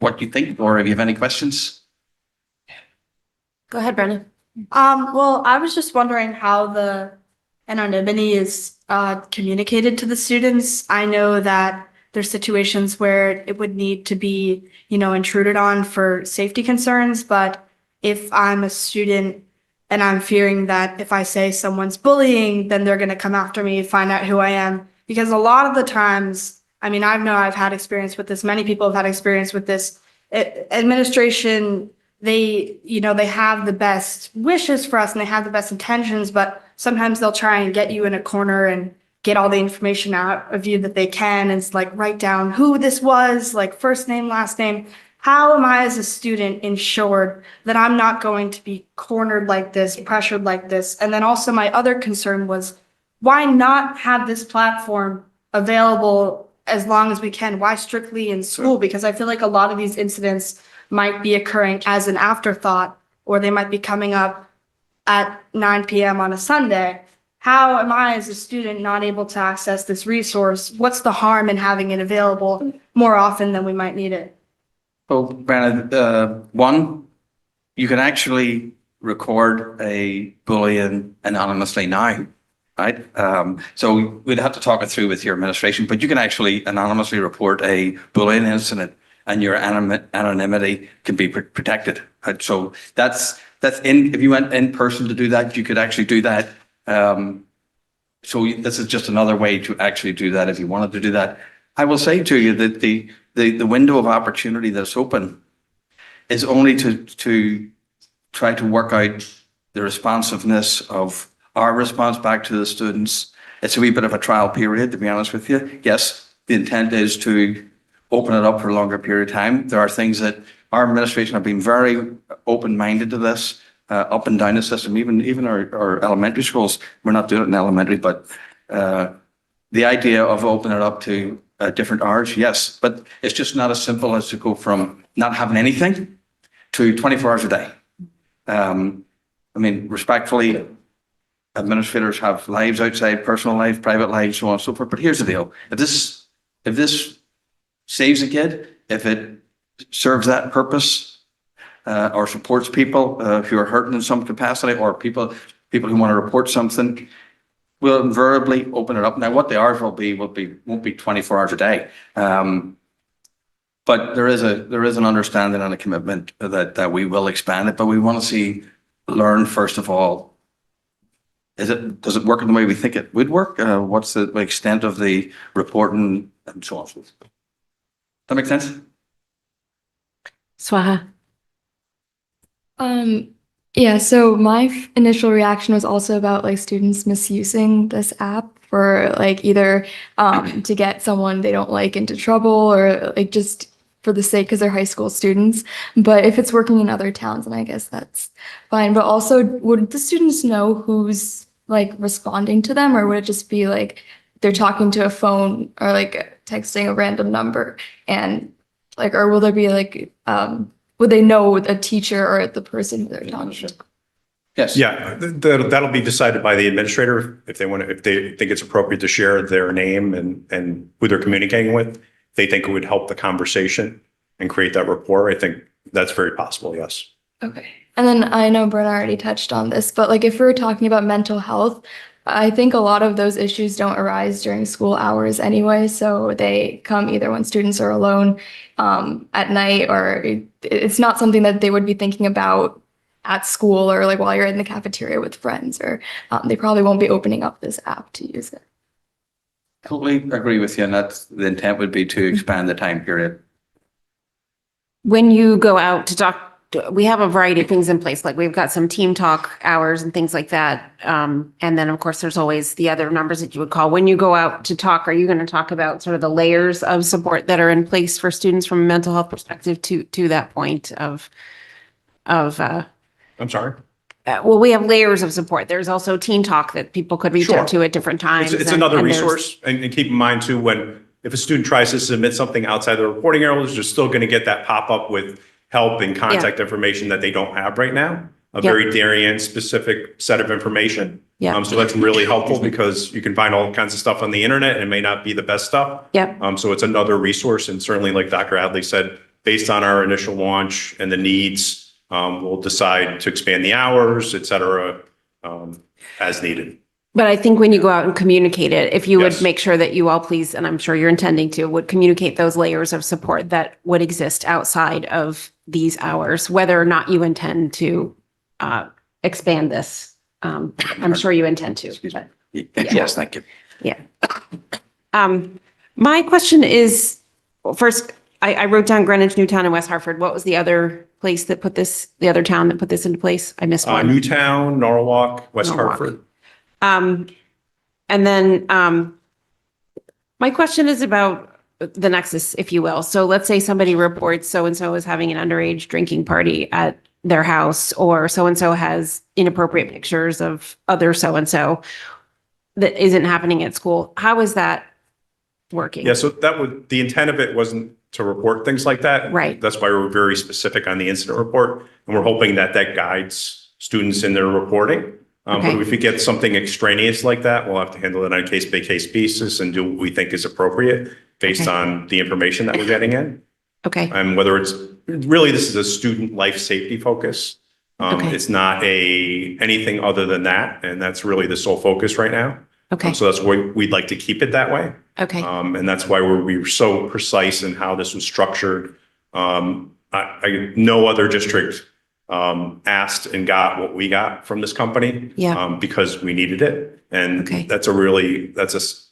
what you think, or if you have any questions. Go ahead, Brenna. Well, I was just wondering how the anonymity is communicated to the students. I know that there's situations where it would need to be, intruded on for safety concerns. But if I'm a student and I'm fearing that if I say someone's bullying, then they're going to come after me, find out who I am. Because a lot of the times, I mean, I've had experience with this. Many people have had experience with this. Administration, they have the best wishes for us and they have the best intentions, but sometimes they'll try and get you in a corner and get all the information out of you that they can. And it's like, write down who this was, like first name, last name. How am I as a student ensured that I'm not going to be cornered like this, pressured like this? And then also my other concern was, why not have this platform available as long as we can? Why strictly in school? Because I feel like a lot of these incidents might be occurring as an afterthought, or they might be coming up at 9 p.m. on a Sunday. How am I as a student not able to access this resource? What's the harm in having it available more often than we might need it? Well, Brandon, one, you can actually record a bullying anonymously now, right? So we'd have to talk it through with your administration, but you can actually anonymously report a bullying incident and your anonymity can be protected. Right? So that's if you went in person to do that, you could actually do that. So this is just another way to actually do that if you wanted to do that. I will say to you that the window of opportunity that's open is only to try to work out the responsiveness of our response back to the students. It's a wee bit of a trial period, to be honest with you. Yes, the intent is to open it up for a longer period of time. There are things that our administration have been very open-minded to this, up and down the system, even our elementary schools. We're not doing it in elementary, but the idea of opening it up to different hours, yes, but it's just not as simple as to go from not having anything to 24 hours a day. I mean, respectfully, administrators have lives outside, personal life, private lives, so on and so forth. But here's the deal. If this saves a kid, if it serves that purpose, or supports people who are hurting in some capacity, or people who want to report something, we'll invariably open it up. Now, what the hours won't be 24 hours a day. But there is an understanding and a commitment that we will expand it, but we want to learn first of all, does it work in the way we think it would work? What's the extent of the reporting and so on? That make sense? Swaha. Yeah, so my initial reaction was also about like students misusing this app for like either to get someone they don't like into trouble or like just for the sake because they're high school students. But if it's working in other towns, then I guess that's fine. But also, would the students know who's like responding to them, or would it just be like they're talking to a phone or like texting a random number and like, or will there be like would they know a teacher or the person who they're talking to? Yes. Yeah, that'll be decided by the administrator if they think it's appropriate to share their name and who they're communicating with. If they think it would help the conversation and create that rapport, I think that's very possible, yes. Okay. And then I know Brenna already touched on this, but like if we're talking about mental health, I think a lot of those issues don't arise during school hours anyway. So they come either when students are alone at night, or it's not something that they would be thinking about at school or like while you're in the cafeteria with friends, or they probably won't be opening up this app to use it. Totally agree with you. And that's the intent would be to expand the time period. When you go out to talk, we have a variety of things in place, like we've got some team talk hours and things like that. And then of course, there's always the other numbers that you would call. When you go out to talk, are you going to talk about sort of the layers of support that are in place for students from a mental health perspective to that point of I'm sorry? well, we have layers of support. There's also teen talk that people could reach out to at different times. It's and- another and there's- resource, and keep in mind too, if a student tries to submit something outside the reporting hours, they're still going to get that pop-up with help and contact information that they don't have right now, a very Darien specific set of information. Yeah. So that's really helpful because you can find all kinds of stuff on the internet and it may not be the best stuff. Yep. So it's another resource, and certainly like Dr. Adley said, based on our initial launch and the needs, we'll decide to expand the hours, et cetera, as needed. But I think when you go out and communicate it, if you would Yes. make sure that you all please, and I'm sure you're intending to, would communicate those layers of support that would exist outside of these hours, whether or not you intend to expand this. I'm sure you intend to. Excuse me. but- Yes, thank you. My question is, well, first, I wrote down Greenwich, Newtown, and West Hartford. What was the other place that put this, the other town that put this into place? I missed one. Newtown, Norwalk, West Norwalk. Hartford. And then, my question is about the nexus, if you will. So let's say somebody reports so-and-so is having an underage drinking party at their house, or so-and-so has inappropriate pictures of other so-and-so that isn't happening at school. How is that working? Yeah, so the intent of it wasn't to report things like that. Right. That's why we're very specific on the incident report, and we're hoping that guides students in their reporting. But Okay. if we get something extraneous like that, we'll have to handle it on a case-by-case basis and do what we think is appropriate based Okay. on the information that we're getting in. Okay, And whether it's, really, this is a student life safety focus. Okay. It's not anything other than that, and that's really the sole focus right now. okay, So that's why we'd like to keep it that way. okay, And that's why we were so precise in how this was structured. No other district asked and got what we got from this company. Yeah. Because we needed it. And Okay.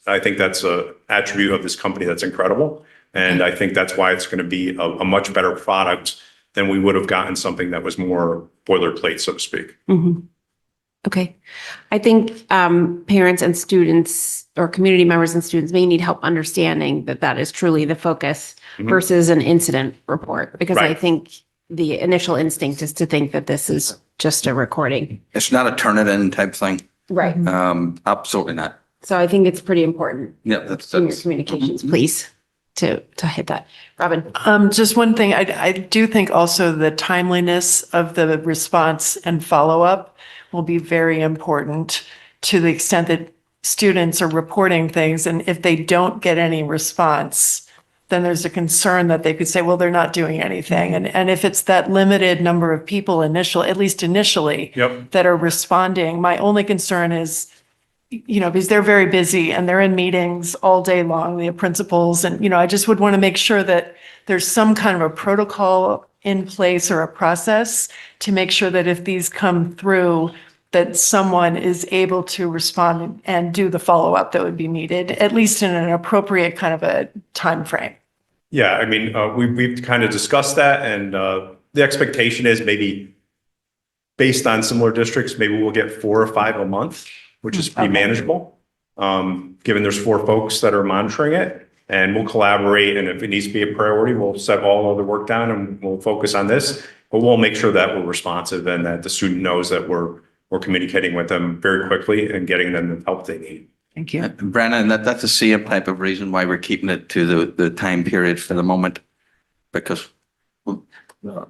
I think that's a attribute of this company that's incredible. And I think that's why it's going to be a much better product than we would have gotten something that was more boilerplate, so to speak. mhm. Okay. I think parents and students or community members and students may need help understanding that that is truly the focus Mhm. versus an incident report, because I Right. think the initial instinct is to think that this is just a recording. It's not a turn it in type thing. Right. Absolutely not. So I think it's pretty important Yeah, that's, in your that's, communications, please, to hit that. Robin? Just one thing, I do think also the timeliness of the response and follow-up will be very important to the extent that students are reporting things, and if they don't get any response, then there's a concern that they could say, well, they're not doing anything. And if it's that limited number of people at least initially, Yep. that are responding, my only concern is, because they're very busy and they're in meetings all day long, the principals, and, I just would want to make sure that there's some kind of a protocol in place or a process to make sure that if these come through, that someone is able to respond and do the follow-up that would be needed, at least in an appropriate kind of a time frame. Yeah, I mean, we've kind of discussed that, and the expectation is maybe based on similar districts, maybe we'll get 4 or 5 a month, which is pretty manageable. Given there's 4 folks that are monitoring it, and we'll collaborate, and if it needs to be a priority, we'll set all other work down and we'll focus on this. But we'll make sure that we're responsive and that the student knows that we're communicating with them very quickly and getting them the help they need. Thank you. Brennan, that's the same type of reason why we're keeping it to the time period for the moment. Because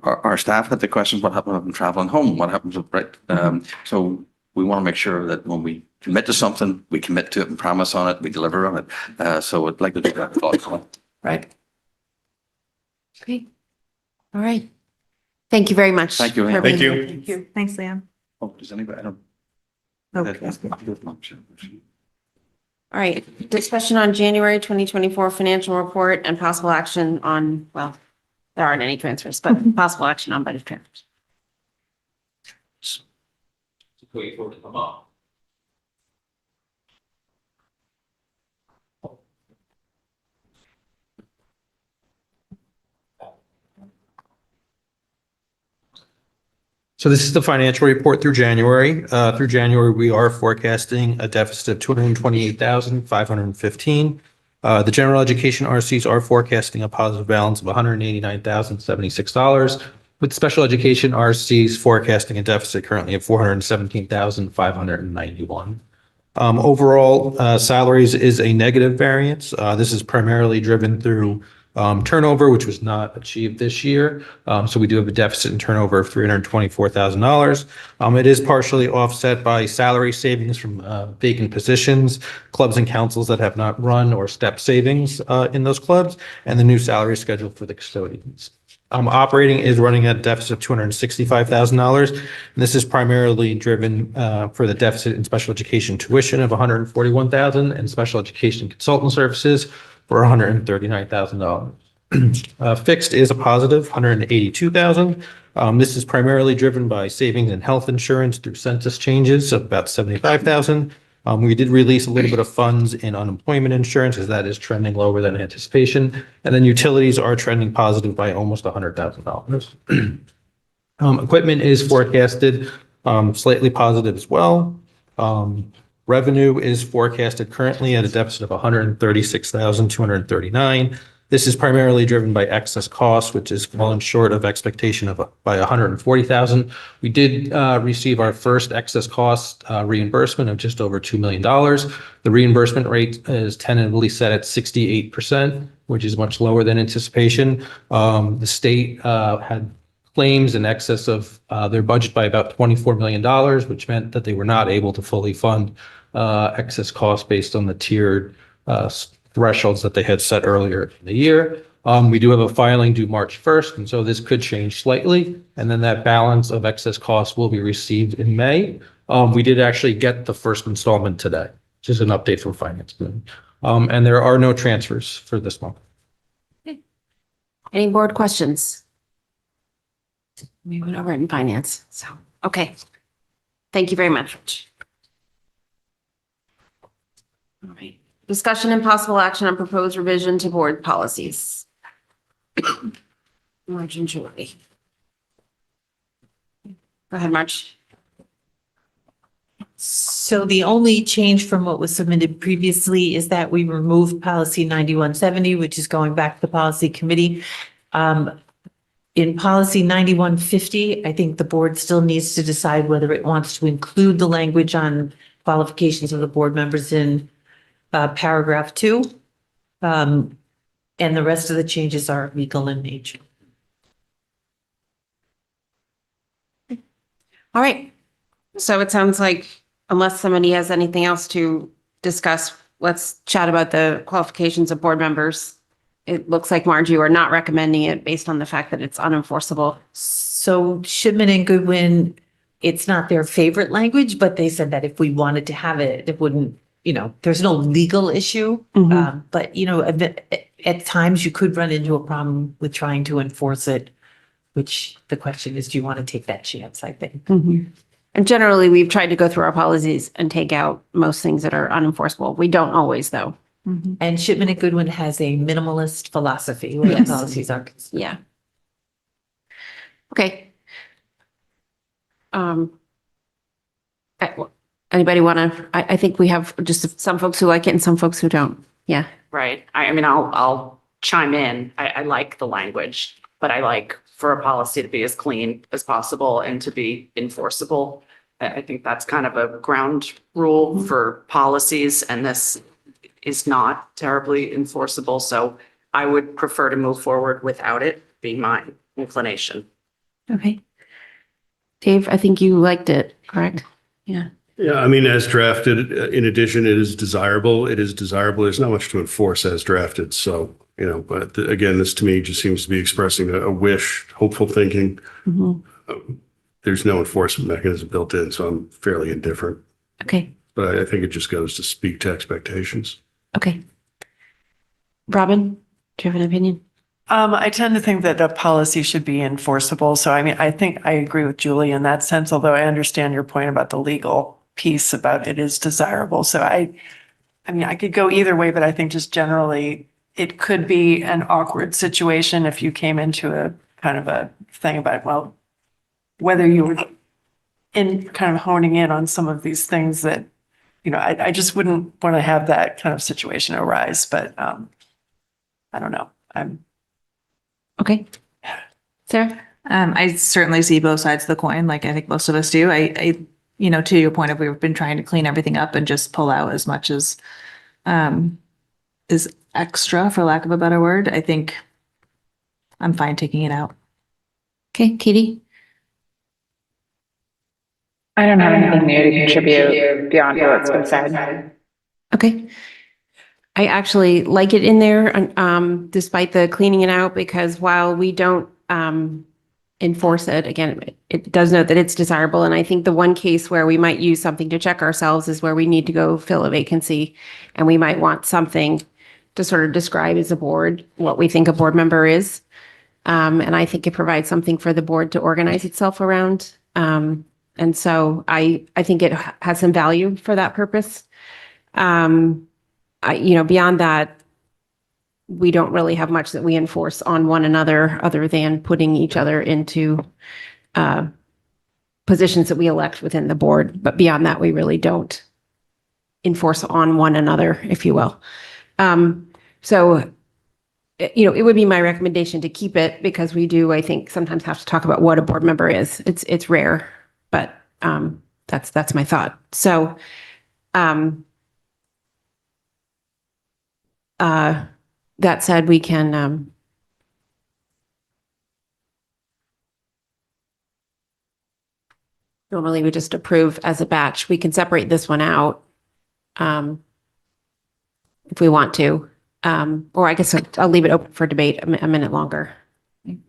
our staff had the questions, what happens if I'm traveling home? What happens if, right? So we want to make sure that when we commit to something, we commit to it and promise on it, we deliver on it. So I'd like to do that thoughtfully. Right. Okay. All right. Thank you very much. Thank you. for Thank being you. here. Thank you. Thanks, Liam. Oh, does anybody, I don't. Okay. All right, discussion on January 2024 financial report and possible action on, well, there aren't any transfers, but possible action on budget transfers. Wait for it to come up. So this is the financial report through January. Through January, we are forecasting a deficit of 228,515. The general education RCs are forecasting a positive balance of $189,076, with special education RCs forecasting a deficit currently of $417,591. Overall, salaries is a negative variance. This is primarily driven through turnover, which was not achieved this year. So we do have a deficit in turnover of $324,000. It is partially offset by salary savings from vacant positions, clubs and councils that have not run, or step savings in those clubs, and the new salary schedule for the custodians. Operating is running at a deficit of $265,000. And this is primarily driven for the deficit in special education tuition of $141,000 and special education consultant services for $139,000. Fixed is a positive $182,000. This is primarily driven by savings in health insurance through census changes of about $75,000. We did release a little bit of funds in unemployment insurance as that is trending lower than anticipation. And then utilities are trending positive by almost $100,000. Equipment is forecasted slightly positive as well. Revenue is forecasted currently at a deficit of $136,239. This is primarily driven by excess costs, which is falling short of expectation of by $140,000. We did receive our first excess cost reimbursement of just over $2 million. The reimbursement rate is tentatively set at 68%, which is much lower than anticipation. The state had claims in excess of their budget by about $24 million, which meant that they were not able to fully fund excess costs based on the tiered thresholds that they had set earlier in the year. We do have a filing due March 1st, and so this could change slightly. And then that balance of excess costs will be received in May. We did actually get the first installment today, which is an update from Finance Committee. And there are no transfers for this month. Any board questions? We went over it in finance, so, okay. Thank you very much, Rich. All right. Discussion and possible action on proposed revision to board policies. March and Julie. Go ahead, March. So the only change from what was submitted previously is that we removed policy 9170, which is going back to the policy committee. In policy 9150, I think the board still needs to decide whether it wants to include the language on qualifications of the board members in paragraph 2. And the rest of the changes are legal in nature. All right. So it sounds like unless somebody has anything else to discuss, let's chat about the qualifications of board members. It looks like, Marge, you are not recommending it based on the fact that it's unenforceable. So Shipman and Goodwin, it's not their favorite language, but they said that if we wanted to have it, it wouldn't, there's no legal issue. But, at times you could run into a problem with trying to enforce it, which the question is, do you want to take that chance, I think. And generally, we've tried to go through our policies and take out most things that are unenforceable. We don't always, though. And Shipman and Goodwin has a minimalist philosophy where Yes. the policies are concerned. Yeah. Okay. Anybody want to, I think we have just some folks who like it and some folks who don't. Yeah. Right. I mean, I'll chime in. I like the language, but I like for a policy to be as clean as possible and to be enforceable. I think that's kind of a ground rule for policies, and this is not terribly enforceable. So I would prefer to move forward without it, be my inclination. Okay. Dave, I think you liked it, correct? Yeah. Yeah, I mean, as drafted, in addition, it is desirable. It is desirable. There's not much to enforce as drafted. So, but again, this to me just seems to be expressing a wish, hopeful thinking. There's no enforcement mechanism built in, so I'm fairly indifferent. Okay. But I think it just goes to speak to expectations. Okay. Robin, do you have an opinion? I tend to think that a policy should be enforceable. So, I mean, I think I agree with Julie in that sense, although I understand your point about the legal piece about it is desirable. So I mean, I could go either way, but I think just generally it could be an awkward situation if you came into a kind of a thing about, well, whether you were in kind of honing in on some of these things that, I just wouldn't want to have that kind of situation arise, but I don't know. Okay. Sarah? I certainly see both sides of the coin, like I think most of us do. I to your point of we've been trying to clean everything up and just pull out as much as is extra, for lack of a better word. I think I'm fine taking it out. Okay, Katie? I don't have anything new to contribute beyond what's been said. Okay. I actually like it in there, despite the cleaning it out, because while we don't enforce it. Again, it does note that it's desirable. And I think the one case where we might use something to check ourselves is where we need to go fill a vacancy. And we might want something to sort of describe as a board what we think a board member is. And I think it provides something for the board to organize itself around. And so I think it has some value for that purpose. Beyond that, we don't really have much that we enforce on one another other than putting each other into positions that we elect within the board. But beyond that, we really don't enforce on one another, if you will. It would be my recommendation to keep it because we do, I think, sometimes have to talk about what a board member is. It's rare, but that's my thought. So that said, we can normally we just approve as a batch. We can separate this one out if we want to. Or I guess I'll leave it open for debate a minute longer.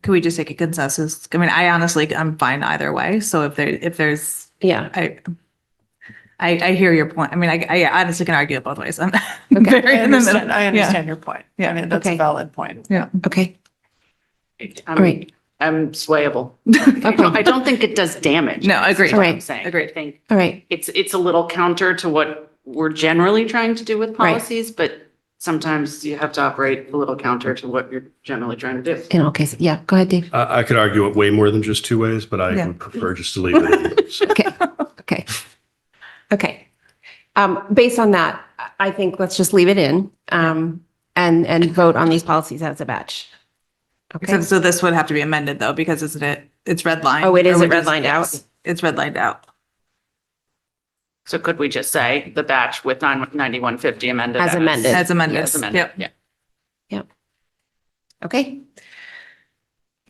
Could we just take a consensus? I mean, I'm fine either way. So if there's, Yeah. I hear your point. I mean, I honestly can argue it both ways. I'm Okay. very in the middle. I Yeah. understand your point. Yeah. I mean, that's Okay. a valid point. Yeah. Okay. I'm- Great. I'm swayable. Okay. I don't think it does damage. No, agreed. That's what I'm Right. saying. Agreed. I think All right. it's a little counter to what we're generally trying to do with Right. policies, but sometimes you have to operate a little counter to what you're generally trying to do. In all cases. Yeah. Go ahead, Dave. I could argue it way more than just two ways, but I Yeah. would prefer just to leave it in. So, Okay. Okay. Okay. Based on that, I think let's just leave it in and vote on these policies as a batch. Okay. So this would have to be amended though, because isn't it, it's redlined. Oh, it is Or we redlined out? yes, It's redlined out. So could we just say the batch with 9150 amended? As amended. As amended. As amended, Yep. yeah. Okay.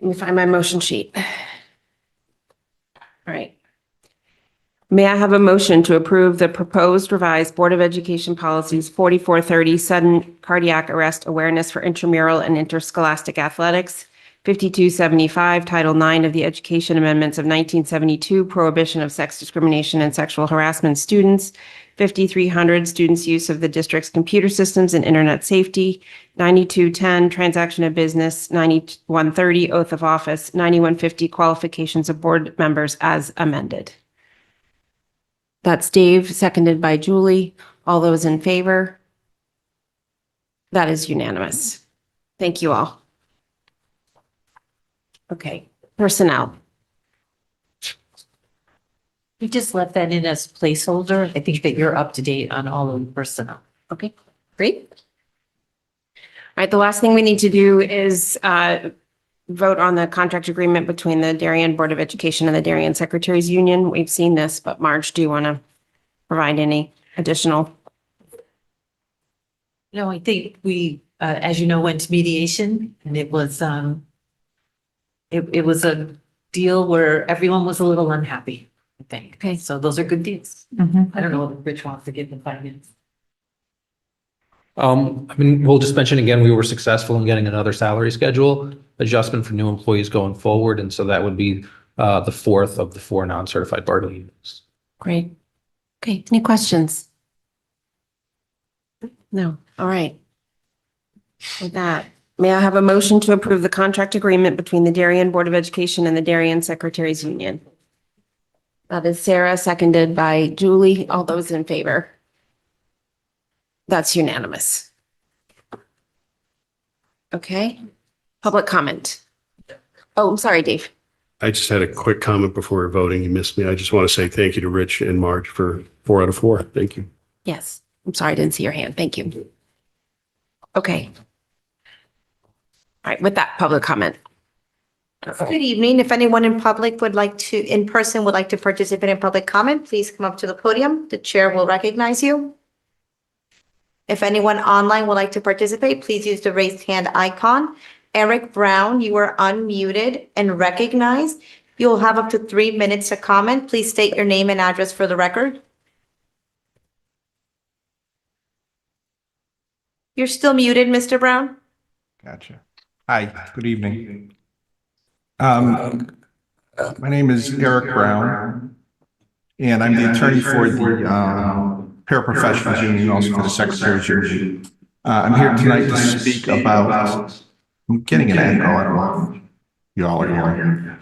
Let me find my motion sheet. All right. May I have a motion to approve the proposed revised Board of Education policies 4430 sudden cardiac arrest awareness for intramural and interscholastic athletics, 5275 Title IX of the Education Amendments of 1972 prohibition of sex discrimination and sexual harassment students, 5300 students' use of the district's computer systems and internet safety, 9210 transaction of business, 9130 oath of office, 9150 qualifications of board members as amended. That's Dave, seconded by Julie. All those in favor? That is unanimous. Thank you all. Okay, personnel. We just left that in as placeholder. I think that you're up to date on all of the personnel. Okay, great. All right, the last thing we need to do is vote on the contract agreement between the Darien Board of Education and the Darien Secretaries Union. We've seen this, but Marge, do you want to provide any additional? No, I think we, as you know, went to mediation and it was a deal where everyone was a little unhappy, I think. Okay. So those are good deals. Mm-hmm. I don't know if Rich wants to give the finance. We'll just mention again, we were successful in getting another salary schedule adjustment for new employees going forward. And so that would be the fourth of the 4 non-certified bargaining units. Great. Okay, any questions? No, all right. With that, may I have a motion to approve the contract agreement between the Darien Board of Education and the Darien Secretaries Union? That is Sarah, seconded by Julie. All those in favor? That's unanimous. Okay, public comment. Oh, I'm sorry, Dave. I just had a quick comment before we're voting. You missed me. I just want to say thank you to Rich and Marge for 4 out of 4. Thank you. Yes, I'm sorry, I didn't see your hand. Thank you. Okay. All right, with that, public comment. Good evening. If anyone in public would like to, in person, would like to participate in public comment, please come up to the podium. The chair will recognize you. If anyone online would like to participate, please use the raised hand icon. Eric Brown, you are unmuted and recognized. You'll have up to 3 minutes to comment. Please state your name and address for the record. You're still muted, Mr. Brown. Gotcha. Hi, good evening. My name is Eric Brown, and I'm the attorney for the paraprofessionals union, also for the secretaries union. I'm here tonight to speak about, I'm getting an echo, I don't know if you all are hearing.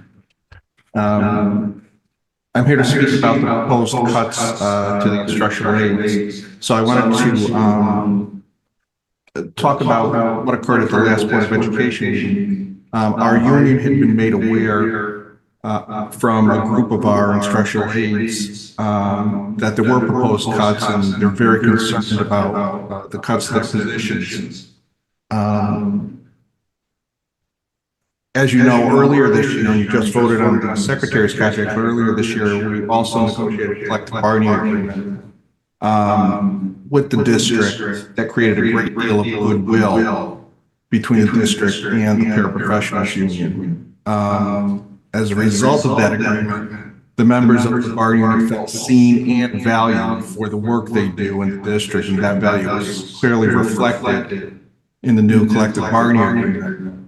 I'm here to speak about the proposed cuts to the instructional aides. So I wanted to talk about what occurred at the last Board of Education meeting. Our union had been made aware from a group of our instructional aides that there were proposed cuts, and they're very concerned about the cuts to the positions. As you know, earlier this year, and you just voted on the secretary's contract, but earlier this year, we also negotiated a collective bargaining agreement with the district that created a great deal of goodwill between the district and the paraprofessionals union. As a result of that agreement, the members of the bargaining unit felt seen and valued for the work they do in the district, and that value is clearly reflected in the new collective bargaining agreement.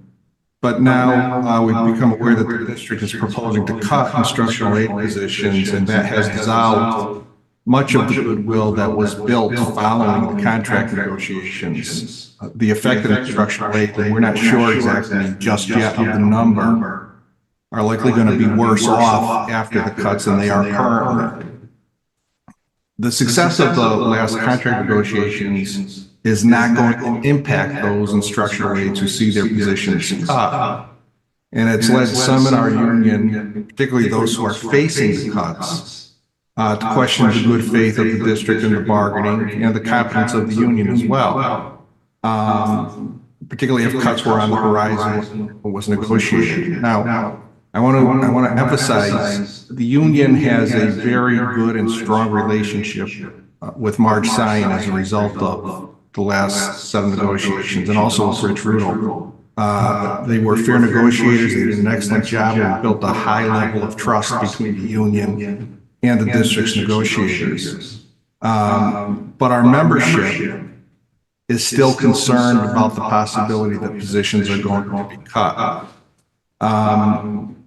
But now we've become aware that the district is proposing to cut instructional aid positions, and that has dissolved much of the goodwill that was built following the contract negotiations. The effect of instructional aid, and we're not sure exactly just yet of the number, are likely going to be worse off after the cuts than they are currently. The success of the last contract negotiations is not going to impact those instructional aides who see their positions cut. And it's led some in our union, particularly those who are facing the cuts, to question the good faith of the district in the bargaining and the competence of the union as well. Particularly if cuts were on the horizon or was negotiated. Now, I want to emphasize the union has a very good and strong relationship with Marge Sion as a result of the last 7 negotiations, and also with Rich Rudel. They were fair negotiators. They did an excellent job and built a high level of trust between the union and the district's negotiators. But our membership is still concerned about the possibility that positions are going to be cut.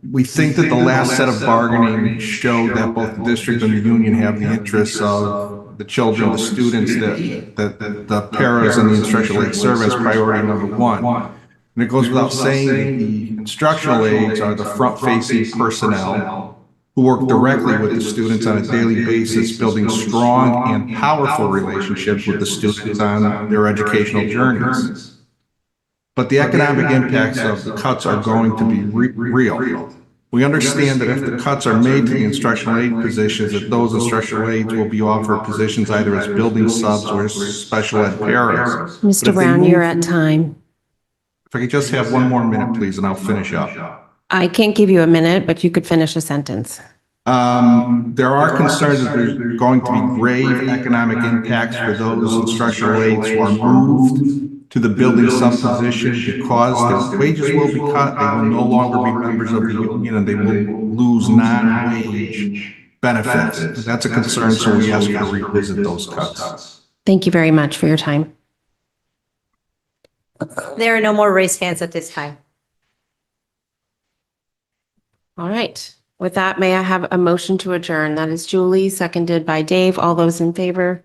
We think that the last set of bargaining showed that both the district and the union have the interests of the children, the students, that the paras and the instructional aides serve as priority number 1. And it goes without saying that the instructional aides are the front-facing personnel who work directly with the students on a daily basis, building strong and powerful relationships with the students on their educational journeys. But the economic impacts of the cuts are going to be real. We understand that if the cuts are made to the instructional aid positions, that those instructional aides will be offered positions either as building subs or as special ed paras. Mr. Brown, you're at time. If I could just have one more minute, please, and I'll finish up. I can't give you a minute, but you could finish a sentence. There are concerns that there's going to be grave economic impacts for those instructional aides who are moved to the building sub position because their wages will be cut. They will no longer be members of the union, and they will lose non-wage benefits. That's a concern, so we ask you to revisit those cuts. Thank you very much for your time. There are no more raised hands at this time. All right. With that, may I have a motion to adjourn? That is Julie, seconded by Dave. All those in favor?